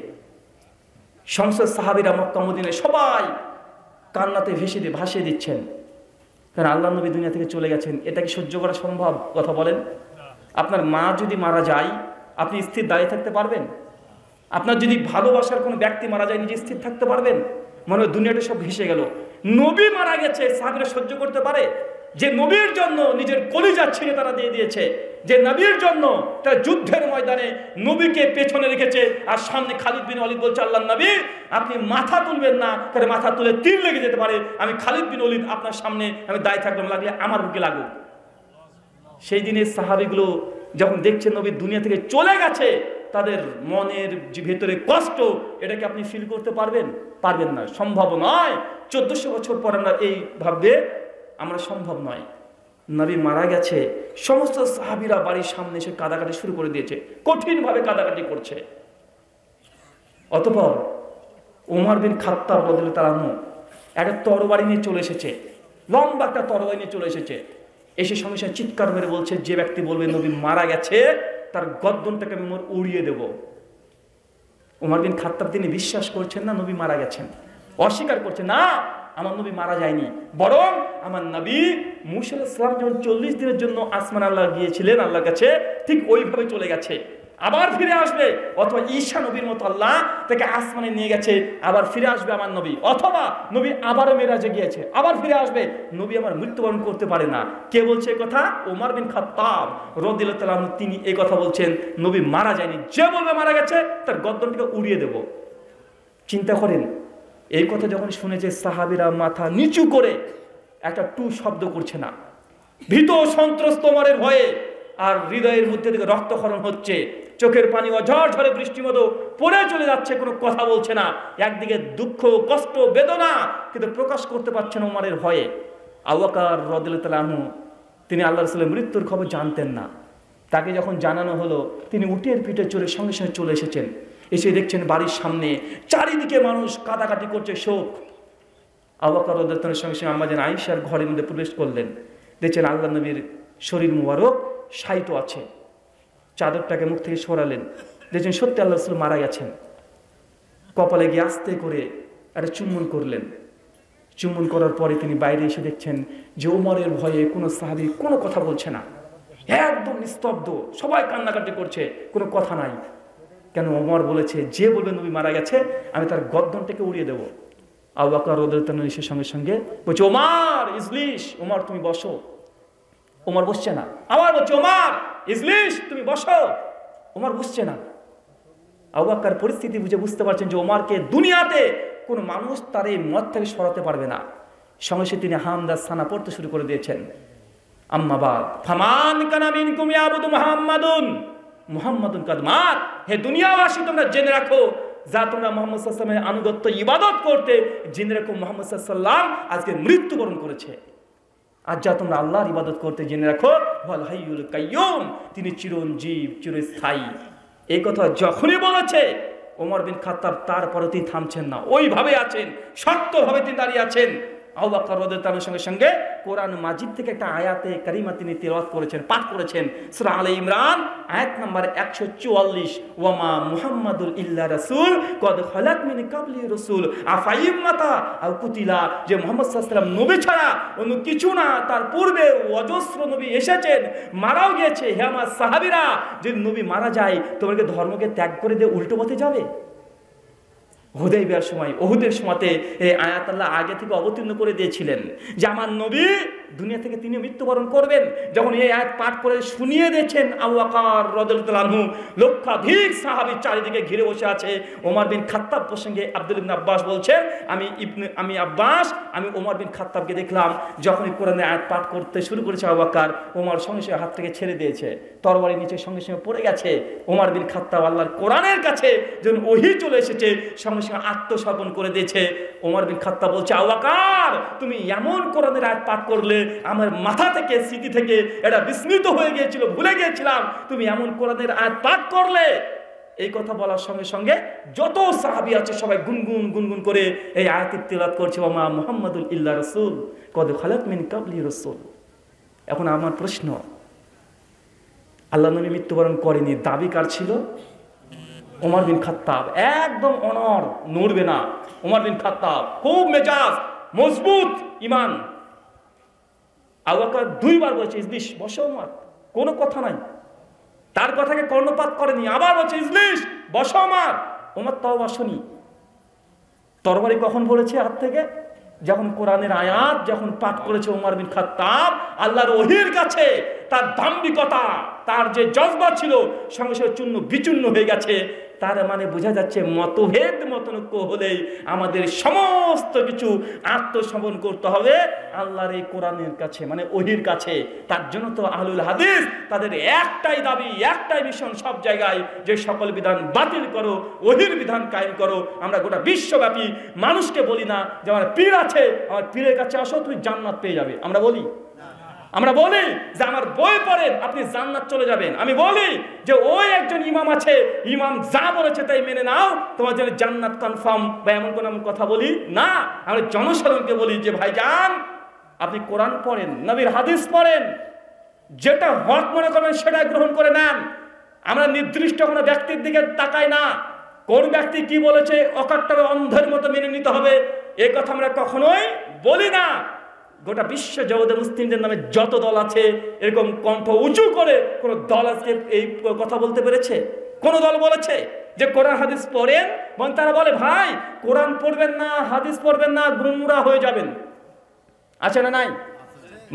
সমস্ত সাহাবীরা মক্কা মদিনায় সবাই কান্নাতে ভাসিয়ে দিচ্ছেন, কারণ আল্লাহ নবী দুনিয়া থেকে চলে গেছেন। এটা কি সহ্য করা সম্ভব? কথা বলেন। আপনার মা যদি মারা যায়, আপনি স্থির দাঁড়িয়ে থাকতে পারবেন? আপনার যদি ভালোবাসার কোনো ব্যক্তি মারা যায়, নিজে স্থির থাকতে পারবেন? মনে হয় দুনিয়াটা সব ভেসে গেল। নবী মারা গেছে, সাহাবীরা সহ্য করতে পারে? যে নবীর জন্য নিজের কলিজা ছিঁড়ে তারা দিয়ে দিয়েছে, যে নবীর জন্য তারা যুদ্ধের ময়দানে নবীকে পেছনে রেখেছে, আর সামনে খালিদ বিন ওয়ালিদ বলছে, আল্লাহ নবী আপনি মাথা তুলবেন না, কারণ মাথা তুলে তীর লেগে যেতে পারে। আমি খালিদ বিন ওয়ালিদ আপনার সামনে আমি দাঁড়িয়ে থাকলাম, লাগলে আমার বুকে লাগুক। সেই দিনের সাহাবীগুলো যখন দেখছেন নবী দুনিয়া থেকে চলে গেছে, তাদের মনের যে ভেতরে কষ্ট, এটাকে আপনি ফিল করতে পারবেন? পারবেন না, সম্ভব নয়। 1400 বছর পর আমরা এই ভাববে আমরা সম্ভব নয়। নবী মারা গেছে, সমস্ত সাহাবীরা বাড়ির সামনে এসে কাঁদাকাটি শুরু করে দিয়েছে, কঠিনভাবে কাঁদাকাটি করছে। অতঃপর ওমর বিন খাত্তাব রাদিয়াল্লাহু তাআলা আনহু একটা তরবারি নিয়ে চলে এসেছে, লম্বা একটা তরবারি নিয়ে চলে এসেছে। এসে সঙ্গে সঙ্গে চিৎকার মেরে বলছে, যে ব্যক্তি বলবে নবী মারা গেছে, তার গর্দনটাকে আমি উড়িয়ে দেব। ওমর বিন খাত্তাব তিনি বিশ্বাস করছেন না নবী মারা গেছেন, অস্বীকার করছে, না আমার নবী মারা যায়নি, বরং আমার নবী মূসা আলাইহিস সালাম যখন 40 দিনের জন্য আসমান আল্লাহ গিয়েছিলেন আল্লাহর কাছে, ঠিক ওইভাবে চলে গেছে, আবার ফিরে আসবে। অথবা ঈসা নবীর মতো আল্লাহ তাকে আসমানে নিয়ে গেছে, আবার ফিরে আসবে আমার নবী। অথবা নবী আবারও মেরাজে গিয়েছে, আবার ফিরে আসবে। নবী আমার মৃত্যুবরণ করতে পারে না। কে বলছে এই কথা? ওমর বিন খাত্তাব রাদিয়াল্লাহু তাআলা আনহু, তিনি এই কথা বলছেন, নবী মারা যায়নি, যে বলবে মারা গেছে তার গর্দনটাকে উড়িয়ে দেব। চিন্তা করেন, এই কথা যখন শুনেছে সাহাবীরা মাথা নিচু করে একটা টু শব্দ করছে না, ভীত সন্ত্রস্ত ওমরের ভয়ে, আর হৃদয়ের মধ্যে থেকে রক্তক্ষরণ হচ্ছে, চোখের পানি অঝর ঝরে বৃষ্টির মতো পড়ে চলে যাচ্ছে, কোনো কথা বলছে না। একদিকে দুঃখ, কষ্ট, বেদনা, কিন্তু প্রকাশ করতে পারছেন ওমরের ভয়ে। আবু বকর রাদিয়াল্লাহু তাআলা আনহু, তিনি আল্লাহ রাসূলের মৃত্যুর খবর জানতেন না। তাকে যখন জানানো হলো, তিনি উটের পিঠে চড়ে সঙ্গে সঙ্গে চলে এসেছেন। এসে দেখছেন বাড়ির সামনে চারিদিকে মানুষ কাঁদাকাটি করছে, শোক। আবু বকর রাদিয়াল্লাহু তাআলার সঙ্গে সঙ্গে আম্মা জান আয়েশার ঘরের মধ্যে প্রবেশ করলেন। দেখছেন আল্লাহ নবীর শরীর মুবারক শায়িত আছে, চাদরটাকে মুখ থেকে সরালেন, দেখছেন সত্যি আল্লাহ রাসূল মারা গেছেন। কপালে গিয়ে আস্তে করে একটা চুম্বন করলেন। চুম্বন করার পরে তিনি বাইরে এসে দেখছেন যে ওমরের ভয়ে কোনো সাহাবী কোনো কথা বলছে না, একদম নিস্তব্ধ, সবাই কান্নাকাটি করছে, কোনো কথা নাই। কেন? ওমর বলেছে, যে বলবে নবী মারা গেছে আমি তার গর্দনটাকে উড়িয়ে দেব। আবু বকর রাদিয়াল্লাহু তাআলা এসে সঙ্গে সঙ্গে বলছে, ওমর ইজলিস, ওমর তুমি বসো। ওমর বসছে না। আবার বলছে, ওমর ইজলিস তুমি বসো। ওমর বসছে না। আবু বকর পরিস্থিতি বুঝে বুঝতে পারছেন যে ওমরকে দুনিয়াতে কোনো মানুষ তার এই মত থেকে সরাতে পারবে না। সঙ্গে সঙ্গে তিনি হামদা সানা পড়তে শুরু করে দিয়েছেন। আম্মা বাদ ফামান কানা মিনকুম ইয়াবুদু মুহাম্মাদুন মুহাম্মাদুন কাদ মাত। হে দুনিয়াবাসী, তোমরা জেনে রাখো, যা তোমরা মুহাম্মদ সাল্লাল্লাহু আলাইহি ওয়াসাল্লামের আনুগত্য ইবাদত করতে, জেনে রাখো মুহাম্মদ সাল্লাল্লাহু আলাইহি ওয়াসাল্লাম আজকে মৃত্যুবরণ করেছে। আর যা তোমরা আল্লাহর ইবাদত করতে, জেনে রাখো ওয়াল হাইয়ুল কাইয়ুম, তিনি চিরঞ্জীব, চিরস্থায়ী। এই কথা যখনই বলেছে ওমর বিন খাত্তাব, তারপরে তিনি থামছেন না, ওইভাবে আছেন, শক্তভাবে তিনি দাঁড়িয়ে আছেন। আবু বকর রাদিয়াল্লাহু আনহুর সঙ্গে সঙ্গে কোরআন মাজিদ থেকে একটা আয়াতে কারিমা তিনি তিলাওয়াত করেছেন, পাঠ করেছেন। সূরা আলে ইমরান আয়াত নাম্বার 144, ওয়ামা মুহাম্মাদুল ইল্লা রাসূল কদ খালাত মিন ক্বাবলি রাসূল আফাইমাতা আও কুতিলা, যে মুহাম্মদ সাল্লাল্লাহু আলাইহি ওয়াসাল্লাম নবী ছাড়া অন্য কিছু না, তার পূর্বে অজস্র নবী এসেছেন, মারাও গিয়েছে। হে আমার সাহাবীরা, যদি নবী মারা যায় তোমাকে ধর্মকে ত্যাগ করে দিয়ে উল্টো পথে যাবে? হুদাইবিয়ার সময়, উহুদের সময়তে এই আয়াত আল্লাহ আগে থেকে অবতীর্ণ করে দিয়েছিলেন যে আমার নবী দুনিয়া থেকে তিনি মৃত্যুবরণ করবেন। যখন এই আয়াত পাঠ করে শুনিয়ে দিয়েছেন আবু বকর রাদিয়াল্লাহু আনহু, লক্ষাধিক সাহাবী চারিদিকে ঘিরে বসে আছে। ওমর বিন খাত্তাব প্রসঙ্গে আব্দুল ইবনে আব্বাস বলছেন, আমি ওমর বিন খাত্তাবকে দেখলাম যখনই কোরআনের আয়াত পাঠ করতে শুরু করেছে আবু বকর, ওমর সঙ্গে সঙ্গে হাত থেকে ছেড়ে দিয়েছে, তরবারি নিচে সঙ্গে সঙ্গে পড়ে গেছে। ওমর বিন খাত্তাব আল্লাহর কোরআনের কাছে যখন ওহী চলে এসেছে সঙ্গে সঙ্গে আত্মসমর্পণ করে দিয়েছে। ওমর বিন খাত্তাব বলছে, আবু বকর তুমি এমন কোরআনের আয়াত পাঠ করলে আমার মাথা থেকে, স্মৃতি থেকে এটা বিস্মৃত হয়ে গিয়েছিল, ভুলে গিয়েছিলাম, তুমি এমন কোরআনের আয়াত পাঠ করলে। এই কথা বলার সঙ্গে সঙ্গে যত সাহাবী আছে সবাই গুনগুন গুনগুন করে এই আয়াতের তিলাওয়াত করছে, ওমা মুহাম্মাদুল ইল্লা রাসূল কদ খালাত মিন ক্বাবলি রাসূল। এখন আমার প্রশ্ন, আল্লাহ নবী মৃত্যুবরণ করেনি, দাবি কার ছিল? ওমর বিন খাত্তাব। একদম অনড়, নড়বে না। ওমর বিন খাত্তাব খুব মেজাজ মজবুত, ঈমান। আবু বকর দুইবার বলেছে ইজলিস, বসো ওমর, কোনো কথা নাই, তার কথাকে কর্ণপাত করেনি। আবার বলছে ইজলিস, বসো ওমর। ওমর তাও বসনি। তরবারি কখন পড়েছে হাত থেকে? যখন কোরআনের আয়াত যখন পাঠ করেছে ওমর বিন খাত্তাব আল্লাহর ওহীর কাছে, তার দাম্ভিকতা, তার যে জজবা ছিল সঙ্গে সঙ্গে চূর্ণ বিচূর্ণ হয়ে গেছে। তার মানে বোঝা যাচ্ছে মতভেদ মতনৈক্য হলেই আমাদের সমস্ত কিছু আত্মসমর্পণ করতে হবে আল্লাহর এই কোরআনের কাছে, মানে ওহীর কাছে। তার জন্য তো আহলুল হাদিস তাদের একটাই দাবি, একটাই মিশন সব জায়গায়, যে সকল বিধান বাতিল করো, ওহীর বিধান কায়েম করো। আমরা গোটা বিশ্বব্যাপী মানুষকে বলি না যে আমার পীর আছে, আমার পীরের কাছে আসো তুমি জান্নাত পেয়ে যাবে। আমরা বলি যে আমার বই পড়েন আপনি জান্নাত চলে যাবেন। আমি বলি যে ওই একজন ইমাম আছে, ইমাম যা বলেছে তাই মেনে নাও, তোমার জন্য জান্নাত কনফার্ম, বা এমন কোন কথা বলি না। আমরা জনসাধারণকে বলি যে ভাইজান আপনি কোরআন পড়েন, নবীর হাদিস পড়েন, যেটা হক মনে করবেন সেটা গ্রহণ করে নেন। আমরা নির্দিষ্ট কোনো ব্যক্তির দিকে তাকাই না, কোন ব্যক্তি কি বলেছে অকাট্যভাবে অন্ধের মতো মেনে নিতে হবে এই কথা আমরা কখনোই বলি না। গোটা বিশ্ব জগতে মুসলিমদের নামে যত দল আছে, এরকম কণ্ঠ উঁচু করে কোন দল আজকে এই কথা বলতে পেরেছে? কোন দল বলেছে যে কোরআন হাদিস পড়েন? এবং তারা বলে ভাই কোরআন পড়বেন না, হাদিস পড়বেন না, গুমরাহ হয়ে যাবেন। আছে না নাই?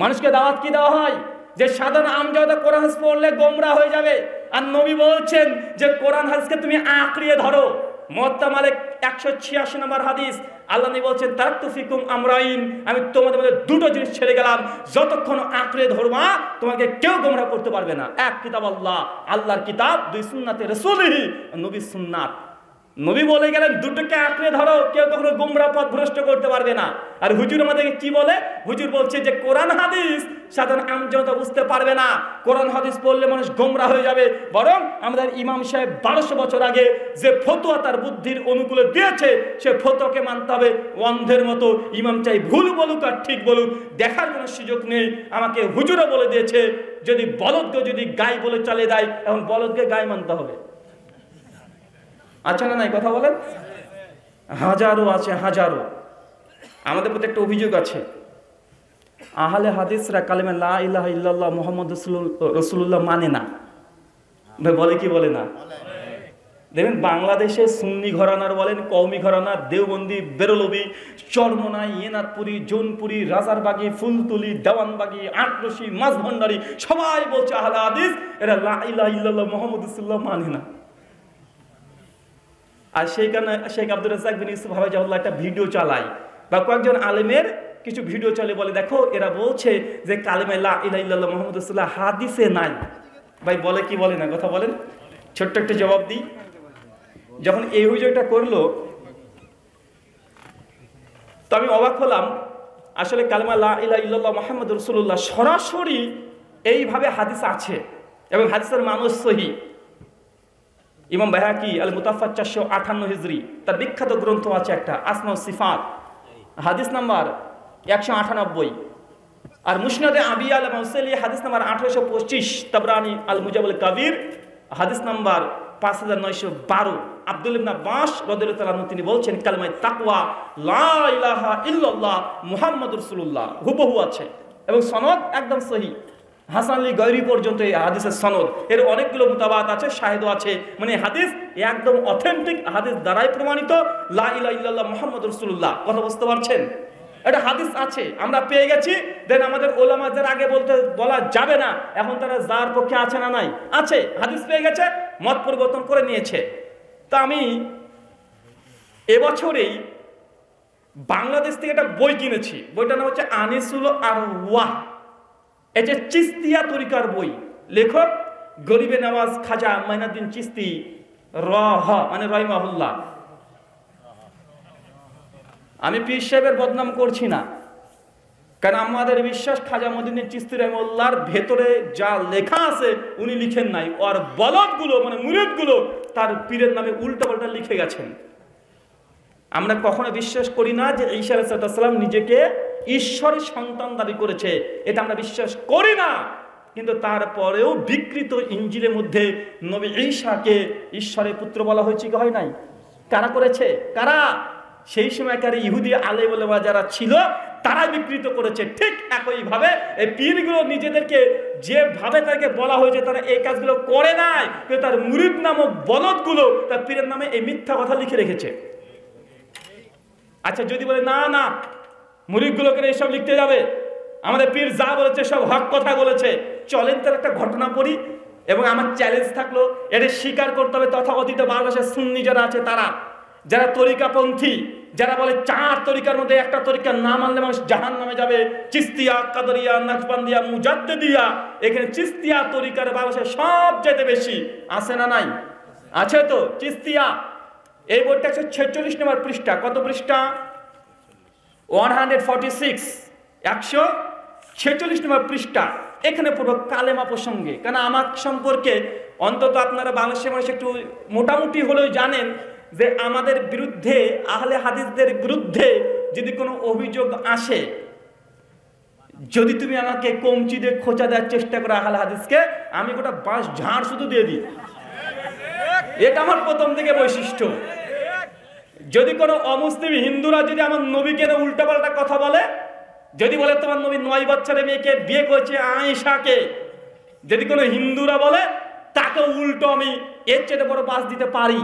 মানুষকে দাওয়াত কি দেওয়া হয় যে সাধারণ আমজনতা কোরআন হাদিস পড়লে গোমরাহ হয়ে যাবে। আর নবী বলছেন যে কোরআন হাদিসকে তুমি আঁকড়িয়ে ধরো। মুওয়াত্তা মালিক 186 নম্বর হাদিস, আল্লাহ নবী বলছেন তারাকতু ফিকুম আমরাইন, আমি তোমাদের মধ্যে দুটো জিনিস ছেড়ে গেলাম, যতক্ষণ আঁকড়ে ধরবা তোমাকে কেউ গোমরাহ করতে পারবে না। এক কিতাব আল্লাহ, আল্লাহর কিতাব, দুই সুন্নাতে রাসূলিহি, নবীর সুন্নাত। নবী বলে গেলেন দুটোকে আঁকড়ে ধরো, কেউ কখনো গোমরাহ পথ ভ্রষ্ট করতে পারবে না। আর হুজুর আমাদেরকে কি বলে? হুজুর বলছে যে কোরআন হাদিস সাধারণ আমজনতা বুঝতে পারবে না, কোরআন হাদিস পড়লে মানুষ গোমরাহ হয়ে যাবে। বরং আমাদের ইমাম সাহেব 1200 বছর আগে যে ফতোয়া তার বুদ্ধির অনুকূলে দিয়েছে সে ফতোয়াকে মানতে হবে অন্ধের মতো। ইমাম চাই ভুল বলুক আর ঠিক বলুক, দেখার কোনো সুযোগ নেই। আমাকে হুজুরও বলে দিয়েছে যদি বলদকে যদি গাই বলে চালিয়ে দেয়, এখন বলদকে গাই মানতে হবে। আচ্ছা না নাই কথা বলেন? হাজারো আছে, হাজারো। আমাদের প্রতি একটা অভিযোগ আছে, আহলে হাদিসরা কালেমা লা ইলাহা ইল্লাল্লাহ মুহাম্মাদুর রাসূলুল্লাহ মানে না। বলে কি বলে না? দেখবেন বাংলাদেশে সুন্নি ঘরানার বলেন, কওমি ঘরানা, দেওবন্দি, বেরলভী, চরমনাই, এনাদপুরি, জৌনপুরি, রাজারবাগী, ফুলতলি, দেওয়ানবাগী, আটরশি, মাঝভান্ডারি সবাই বলছে আহলে হাদিস এরা লা ইলাহা ইল্লাল্লাহ মুহাম্মাদুর রাসূলুল্লাহ মানে না। আর সেইখানে শেখ আব্দুর রাজ্জাক বিন ইউসুফ হাফিজাহুল্লাহ একটা ভিডিও চালায়, বা কয়েকজন আলেমের কিছু ভিডিও চলে, বলে দেখো এরা বলছে যে কালেমা লা ইলাহা ইল্লাল্লাহ মুহাম্মাদুর রাসূলুল্লাহ হাদিসে নাই। ভাই বলে কি বলে না কথা বলেন? ছোট্ট একটা জবাব দিই। যখন এই অভিযোগটা করলো তো আমি অবাক হলাম। আসলে কালেমা লা ইলাহা ইল্লাল্লাহ মুহাম্মাদুর রাসূলুল্লাহ সরাসরি এইভাবে হাদিস আছে এবং হাদিসের মানুষ সহি। ইমাম বাইহাকি আল মুতাফাত 458 হিজরি তার বিখ্যাত গ্রন্থ আছে একটা, আসমাউ সিফাত, হাদিস নাম্বার 198। আর মুসনাদে আবি আল মাউসালি হাদিস নাম্বার 1825, তাবরানি আল মুজাবুল কাবির হাদিস নাম্বার 5912। আব্দুল ইবনে আব্বাস রাদিয়াল্লাহু তাআলা আনহু তিনি বলছেন কালিমায়ে তাকওয়া লা ইলাহা ইল্লাল্লাহ মুহাম্মাদুর রাসূলুল্লাহ হুবহু আছে এবং সনদ একদম সহিহ। হাসান আলী গয়রি পর্যন্ত এই হাদিসের সনদ, এর অনেকগুলো মুতাবাত আছে, শাহিদও আছে। মানে হাদিস একদম অথেন্টিক হাদিস দ্বারাই প্রমাণিত লা ইলাহা ইল্লাল্লাহ মুহাম্মাদুর রাসূলুল্লাহ। কথা বুঝতে পারছেন? এটা হাদিস আছে, আমরা পেয়ে গেছি। দেন আমাদের ওলামা যারা আগে বলা যাবে না, এখন তারা যার পক্ষে আছে না নাই আছে, হাদিস পেয়ে গেছে, মত পরিবর্তন করে নিয়েছে। তা আমি এবছরেই বাংলাদেশ থেকে একটা বই কিনেছি, বইটার নাম হচ্ছে আনিসুল আরওয়াহ। এই যে চিস্তিয়া তরিকার বই, লেখক গরিবে নওয়াজ খাজা মাইনুদ্দিন চিস্তি মানে রহিমাহুল্লাহ। আমি পীর সাহেবের বদনাম করছি না, কারণ আমাদের বিশ্বাস খাজা মঈনুদ্দিন চিশতি রহিমাহুল্লাহর ভেতরে যা লেখা আছে উনি লিখেন নাই, আর বলদগুলো মানে মুরিদগুলো তার পীরের নামে উল্টাপাল্টা লিখে গেছেন। আমরা কখনো বিশ্বাস করি না যে ঈসা আলাইহিস সালাম নিজেকে ঈশ্বরের সন্তান দাবি করেছে, এটা আমরা বিশ্বাস করি না। কিন্তু তারপরেও বিকৃত ইঞ্জিলের মধ্যে নবী ঈসাকে ঈশ্বরের পুত্র বলা হয়েছে কি হয় নাই? কারা করেছে? কারা? সেই সময়কার ইহুদি আলেম ওলামা যারা ছিল তারা বিকৃত করেছে। ঠিক একইভাবে এই পীরগুলো নিজেদেরকে যেভাবে তাকে বলা হয়েছে তারা এই কাজগুলো করে নাই, কিন্তু তার মুরিদ নামক বলদগুলো তার পীরের নামে এই মিথ্যা কথা লিখে রেখেছে। আচ্ছা, যদি বলে না না মুরিদগুলোকে এইসব লিখতে যাবে, আমাদের পীর যা বলেছে সব হক কথা বলেছে, চলেন তার একটা ঘটনা পড়ি। এবং আমার চ্যালেঞ্জ থাকলো এটা স্বীকার করতে হবে তথাকথিত বাংলাদেশের সুন্নি যারা আছে, তারা যারা তরিকাপন্থী, যারা বলে 4 তরিকার মধ্যে একটা তরিকা না মানলে মানুষ জাহান্নামে যাবে, চিস্তিয়া, কাদরিয়া, নাকশবন্দিয়া, মুজাদ্দিদিয়া। এখানে চিস্তিয়া তরিকার বাংলাদেশে সবচেয়ে বেশি আছে না নাই? আছে তো চিস্তিয়া। এই বইটা 146 নম্বর পৃষ্ঠা। কত পৃষ্ঠা? 146, 146 নম্বর পৃষ্ঠা। এখানে পুরো কালেমা প্রসঙ্গে, কারণ আমার সম্পর্কে অন্তত আপনারা বাংলাদেশের মানুষ একটু মোটামুটি হলেও জানেন যে আমাদের বিরুদ্ধে, আহলে হাদিসদের বিরুদ্ধে যদি কোনো অভিযোগ আসে, যদি তুমি আমাকে কমচি দিয়ে খোঁচা দেওয়ার চেষ্টা করো আহলে হাদিসকে, আমি গোটা বাঁশ ঝাড় শুধু দিয়ে দিই। এটা আমার প্রথম থেকে বৈশিষ্ট্য। যদি কোনো অমুসলিম হিন্দুরা যদি আমার নবীকে উল্টাপাল্টা কথা বলে, যদি বলে তোমার নবী 9 বছরের মেয়েকে বিয়ে করেছে আয়েশাকে, যদি কোনো হিন্দুরা বলে, তাকে উল্টো আমি এর চেয়ে বড় বাস দিতে পারি।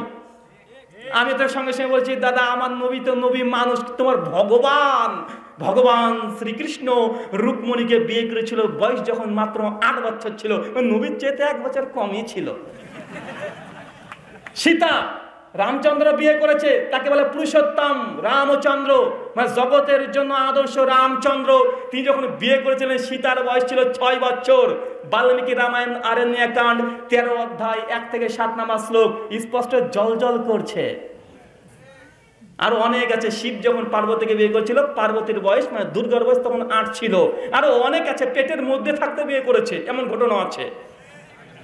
আমি তোর সঙ্গে সঙ্গে বলছি, দাদা আমার নবী তো নবী মানুষ, তোমার ভগবান শ্রীকৃষ্ণ রুকমণিকে বিয়ে করেছিল বয়স যখন মাত্র 8 বছর ছিল, নবীর চেয়ে 1 বছর কমই ছিল। সীতা রামচন্দ্র বিয়ে করেছে, তাকে বলে পুরুষোত্তম রামচন্দ্র, মানে জগতের জন্য আদর্শ রামচন্দ্র। তিনি যখন বিয়ে করেছিলেন সীতার বয়স ছিল 6 বছর। বাল্মীকি রামায়ণ আরণ্যকাণ্ড 13 অধ্যায় 1 থেকে 7 নম্বর শ্লোক স্পষ্ট জল করছে। আরো অনেক আছে। শিব যখন পার্বতীকে বিয়ে করেছিল, পার্বতীর বয়স মানে দুর্গার বয়স তখন 8 ছিল। আরো অনেক আছে, পেটের মধ্যে থাকতে বিয়ে করেছে, এমন ঘটনা আছে।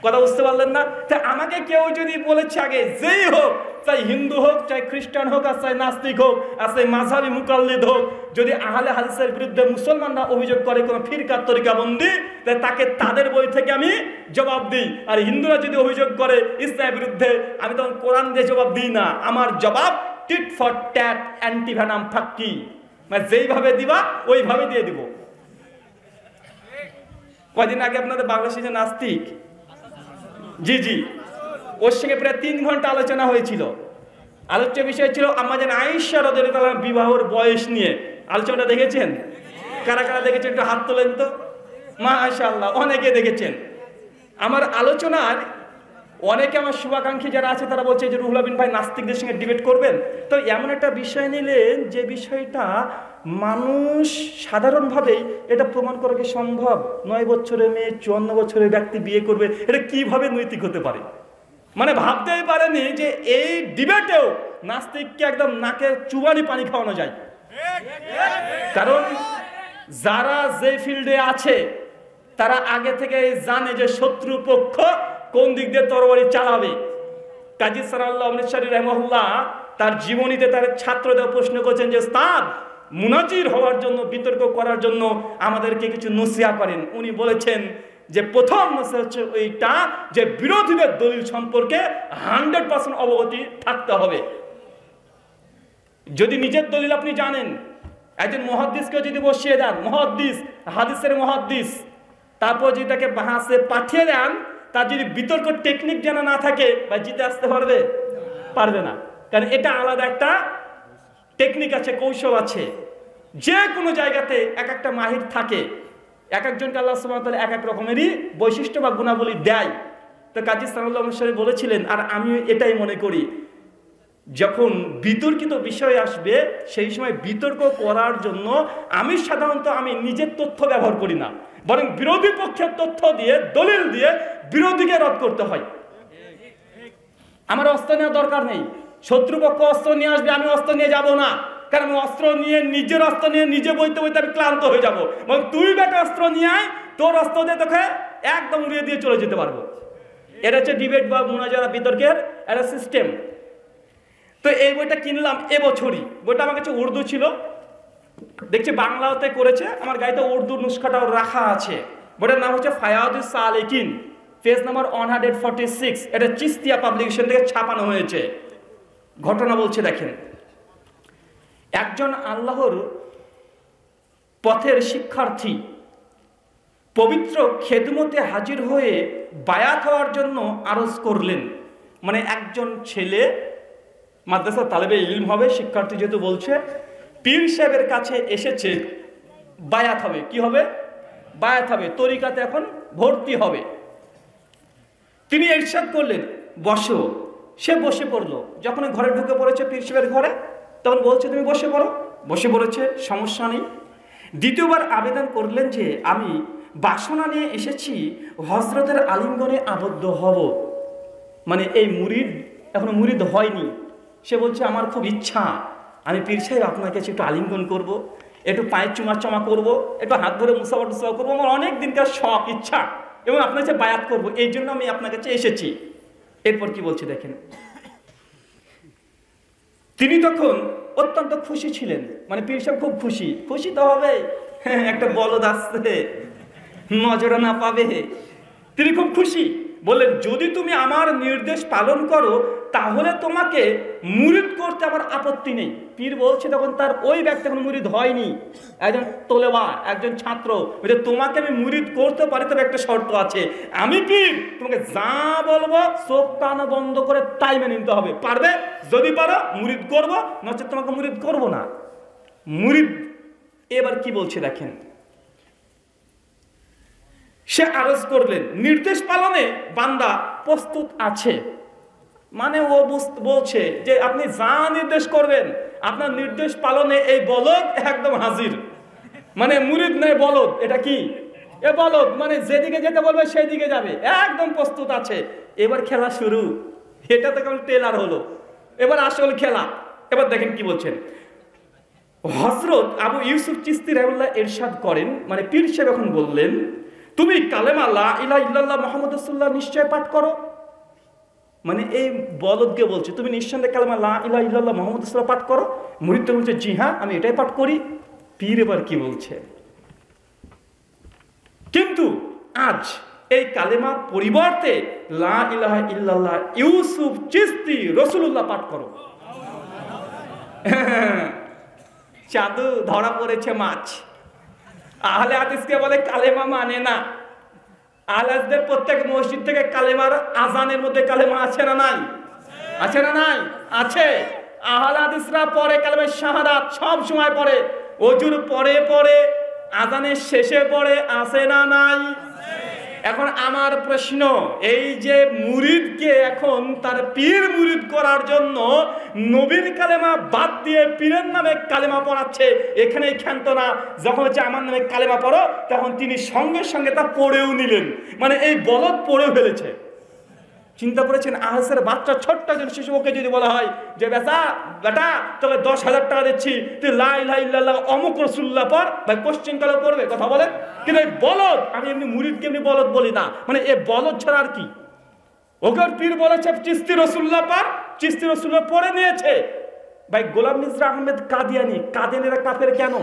কথা বুঝতে পারলেন না? তা আমাকে কেউ যদি বলেছে আগে, যেই হোক, চাই হিন্দু হোক, চাই খ্রিস্টান হোক, আর চাই নাস্তিক হোক, আর চাই মাযহাবী মুকাল্লিদ হোক, যদি আহলে হাদিসের বিরুদ্ধে মুসলমানরা অভিযোগ করে কোনো ফিরকার তরিকাবন্দি, তাকে তাদের বই থেকে আমি জবাব দিই। আর হিন্দুরা যদি অভিযোগ করে ইসলামের বিরুদ্ধে, আমি তখন কোরআন দিয়ে জবাব দিই না। আমার জবাব টিট ফর ট্যাট, অ্যান্টিভেনাম ফাক্কি, মানে যেইভাবে দিবা ওইভাবে দিয়ে দিব। কয়দিন আগে আপনাদের বাংলাদেশে যে নাস্তিক, জি ওর সঙ্গে প্রায় 3 ঘন্টা আলোচনা হয়েছিল। আলোচ্য বিষয় ছিল আম্মাজান আয়েশা রাদিয়াল্লাহু তাআলা বিবাহের বয়স নিয়ে। আলোচনাটা দেখেছেন? কারা কারা দেখেছেন একটু হাত তোলেন তো। মাশাআল্লাহ, অনেকে দেখেছেন। আমার আলোচনার অনেকে, আমার শুভাকাঙ্ক্ষী যারা আছে তারা বলছে যে রুহুল আমিন ভাই নাস্তিকদের সঙ্গে ডিবেট করবেন। তো এমন একটা বিষয় নিলেন যে বিষয়টা মানুষ সাধারণভাবেই এটা প্রমাণ করা কি সম্ভব? 9 বছরের মেয়ে 54 বছরের ব্যক্তি বিয়ে করবে, এটা কিভাবে নৈতিক হতে পারে? মানে ভাবতেই পারেনি যে এই ডিবেটেও নাস্তিককে একদম নাকে চুবানি পানি খাওয়ানো যায়। কারণ যারা যে ফিল্ডে আছে তারা আগে থেকে জানে যে শত্রুপক্ষ কোন দিক দিয়ে তরবারি চালাবে। কাজী সানাউল্লাহ অমৃতসরী রাহিমাহুল্লাহ তার জীবনীতে তার ছাত্রদের প্রশ্ন করেছেন যে, উস্তাদ মুনাজির হওয়ার জন্য, বিতর্ক করার জন্য আমাদেরকে কিছু নসিহা করেন। উনি বলেছেন যে প্রথম নসিহা হচ্ছে ওইটা যে বিরোধীদের দলিল সম্পর্কে 100% অবগতি থাকতে হবে। যদি নিজের দলিল আপনি জানেন, একজন মুহাদ্দিসকে যদি বসিয়ে দেন, মুহাদ্দিস, হাদিসের মুহাদ্দিস, তারপর যদি তাকে বাহাসে পাঠিয়ে দেন, তার যদি বিতর্ক টেকনিক জানা না থাকে, বা জিতে আসতে পারবে না। কারণ এটা আলাদা একটা টেকনিক আছে, কৌশল আছে। যে কোনো জায়গাতে এক একটা মাহির থাকে, এক একজনকে আল্লাহ সুবহানাহু ওয়া তাআলা এক এক রকমেরই বৈশিষ্ট্য বা গুণাবলী দেয়। তো কাজী সাল্লাল্লাহু আলাইহি ওয়াসাল্লাম বলেছিলেন, আর আমি এটাই মনে করি, যখন বিতর্কিত বিষয় আসবে সেই সময় বিতর্ক করার জন্য আমি সাধারণত নিজের তথ্য ব্যবহার করি না, বরং বিরোধী পক্ষের তথ্য দিয়ে, দলিল দিয়ে বিরোধীকে রদ করতে হয়। আমার অস্ত্র নেওয়ার দরকার নেই। শত্রুপক্ষ অস্ত্র নিয়ে আসবে, আমি অস্ত্র নিয়ে যাব না, কারণ অস্ত্র নিয়ে, নিজের অস্ত্র নিয়ে নিজে বইতে বইতে আমি ক্লান্ত হয়ে যাব। এবং তুই বেটা অস্ত্র নিয়ে আয়, তোর অস্ত্র দিয়ে তোকে একদম উড়িয়ে দিয়ে চলে যেতে পারবো। এটা হচ্ছে ডিবেট বা মুনাজারা, বিতর্কের একটা সিস্টেম। তো এই বইটা কিনলাম এবছরই। বইটা আমার কাছে উর্দু ছিল, দেখছি বাংলাতে করেছে, আমার গাড়িতে উর্দু নুস্খাটাও রাখা আছে। বইটার নাম হচ্ছে ফায়াদুস সালেকিন, পেজ নাম্বার 146। এটা চিস্তিয়া পাবলিকেশন থেকে ছাপানো হয়েছে। ঘটনা বলছে, দেখেন, একজন আল্লাহর পথের শিক্ষার্থী পবিত্র খেদমতে হাজির হয়ে বায়াত হওয়ার জন্য আরজ করলেন। মানে একজন ছেলে মাদ্রাসা তালেবে ইলম হবে, শিক্ষার্থী যেহেতু বলছে, পীর সাহেবের কাছে এসেছে, বায়াত হবে। কি হবে? বায়াত হবে, তরিকাতে এখন ভর্তি হবে। তিনি ইরশাদ করলেন, বসো। সে বসে পড়লো। যখন ঘরে ঢুকে পড়েছে পীর সাহেবের ঘরে, তখন বলছে, তুমি বসে পড়ো। বসে পড়েছে, সমস্যা নেই। দ্বিতীয়বার আবেদন করলেন যে আমি বাসনা নিয়ে এসেছি, হযরতের আলিঙ্গনে আবদ্ধ হব। মানে এই মুরিদ এখনো মুরিদ হয়নি। সে বলছে, আমার খুব ইচ্ছা, আমি পীর সাহেব আপনার কাছে একটু আলিঙ্গন করব, একটু পায়ের চুমা করব, একটু হাত ধরে মুসাফা টুসাফা করবো। আমার অনেক দিনকার শখ, ইচ্ছা, এবং আপনার কাছে বায়াত করবো, এই জন্য আমি আপনার কাছে এসেছি। এরপর কি বলছে দেখেন, তিনি তখন অত্যন্ত খুশি ছিলেন। মানে পীর সাহেব খুব খুশি। খুশি তো হবে, একটা বলদ আসছে, নজরে না পাবে। তিনি খুব খুশি, বললেন, যদি তুমি আমার নির্দেশ পালন করো তাহলে তোমাকে মুরিদ করতে আমার আপত্তি নেই। পীর বলছে, তখন তার ওই ব্যক্তি এখন মুরিদ হয়নি, একজন তোলেবা, একজন ছাত্র, তোমাকে আমি মুরিদ করতে পারি, তবে একটা শর্ত আছে, আমি পীর, তোমাকে যা বলবো চোখ কান বন্ধ করে তাই মেনে নিতে হবে। পারবে? যদি পারো মুরিদ করবো, নচেত তোমাকে মুরিদ করবো না। মুরিদ এবার কি বলছে দেখেন, সে আরজ করলেন, নির্দেশ পালনে বান্দা প্রস্তুত আছে। মানে ও বলছে যে আপনি যা নির্দেশ করবেন, আপনার নির্দেশ পালনে এই বলদ একদম হাজির। মানে মুরিদ নয়, বলদ। এটা কি? এ বলদ, মানে যেদিকে যেতে বলবে সেই দিকে যাবে, একদম প্রস্তুত আছে। এবার খেলা শুরু। এটা তো কেবল টেলার হলো, এবার আসল খেলা। এবার দেখেন কি বলছেন, হযরত আবু ইউসুফ চিশতি রাহিমাহুল্লাহ ইরশাদ করেন, মানে পীর সাহেব এখন বললেন, তুমি কালেমা লা ইলাহা ইল্লাল্লাহ মুহাম্মাদুর রাসূলুল্লাহ নিশ্চয় পাঠ করো। মানে এই বলদকে বলছে, তুমি নিঃসন্দেহে কালেমা লা ইলাহা ইল্লাল্লাহ মুহাম্মাদুর রাসূলুল্লাহ পাঠ করো। মুরিদ বলছে, জি হ্যাঁ, আমি এটাই পাঠ করি। পীর এবার কি বলছে, কিন্তু আজ এই কালেমা পরিবর্তে লা ইলাহা ইল্লাল্লাহ ইউসুফ চিশতি রাসূলুল্লাহ পাঠ করো। চাদু ধরা পড়েছে মাছ। আহলে হাদিসকে বলে কালেমা মানে না। আহলে হাদিসদের প্রত্যেক মসজিদ থেকে কালেমার আজানের মধ্যে কালেমা আছে না নাই? আছে না নাই? আছে। আহলে হাদিসরা পড়ে কালেমা শাহাদাত, সব সময় পড়ে, ওযুর পরে পড়ে, আজানের শেষে পড়ে, আছে না নাই? এখন আমার প্রশ্ন, এই যে মুরিদকে এখন তার পীর মুরিদ করার জন্য নবীর কালেমা বাদ দিয়ে পীরের নামে কালেমা পড়াচ্ছে, এখানেই ক্ষান্ত না। যখন হচ্ছে আমার নামে কালেমা পড়ো, তখন তিনি সঙ্গে সঙ্গে তা পড়েও নিলেন। মানে এই বলদ পড়েও ফেলেছে। চিন্তা করেছেন, আহসের বাচ্চা, ছোট্ট একজন শিশু, ওকে যদি বলা হয় যে বেটা তোকে 10,000 টাকা দিচ্ছি, তুই লা ইলাহা ইল্লাল্লাহ অমুক রাসূলুল্লাহ পড়, ভাই কোশ্চেন কালে পড়বে? কথা বলে। কিন্তু এই বলদ, আমি এমনি মুরিদকে এমনি বলদ বলি না, মানে এ বলদ ছাড়া আর কি। ওকে পীর বলেছে চিশতি রাসূলুল্লাহ পড়, চিশতি রাসূলুল্লাহ পড়ে নিয়েছে। ভাই গোলাম মির্জা আহমেদ কাদিয়ানি, কাদিয়ানিরা কাফের কেন?